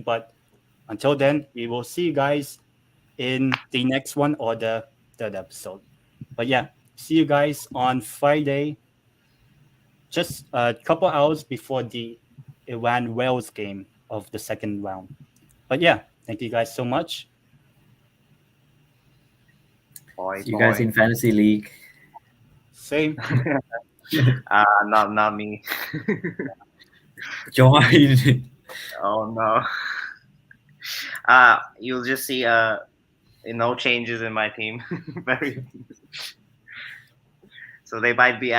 but until then, we will see you guys in the next one or the third episode. But yeah, see you guys on Friday, just a couple hours before the Iran Wales game of the second round. But yeah, thank you guys so much. Boy, See you guys boy. in fantasy league. Same. Not me. Join. Oh no. You'll just see no changes in my team. Very. So they might be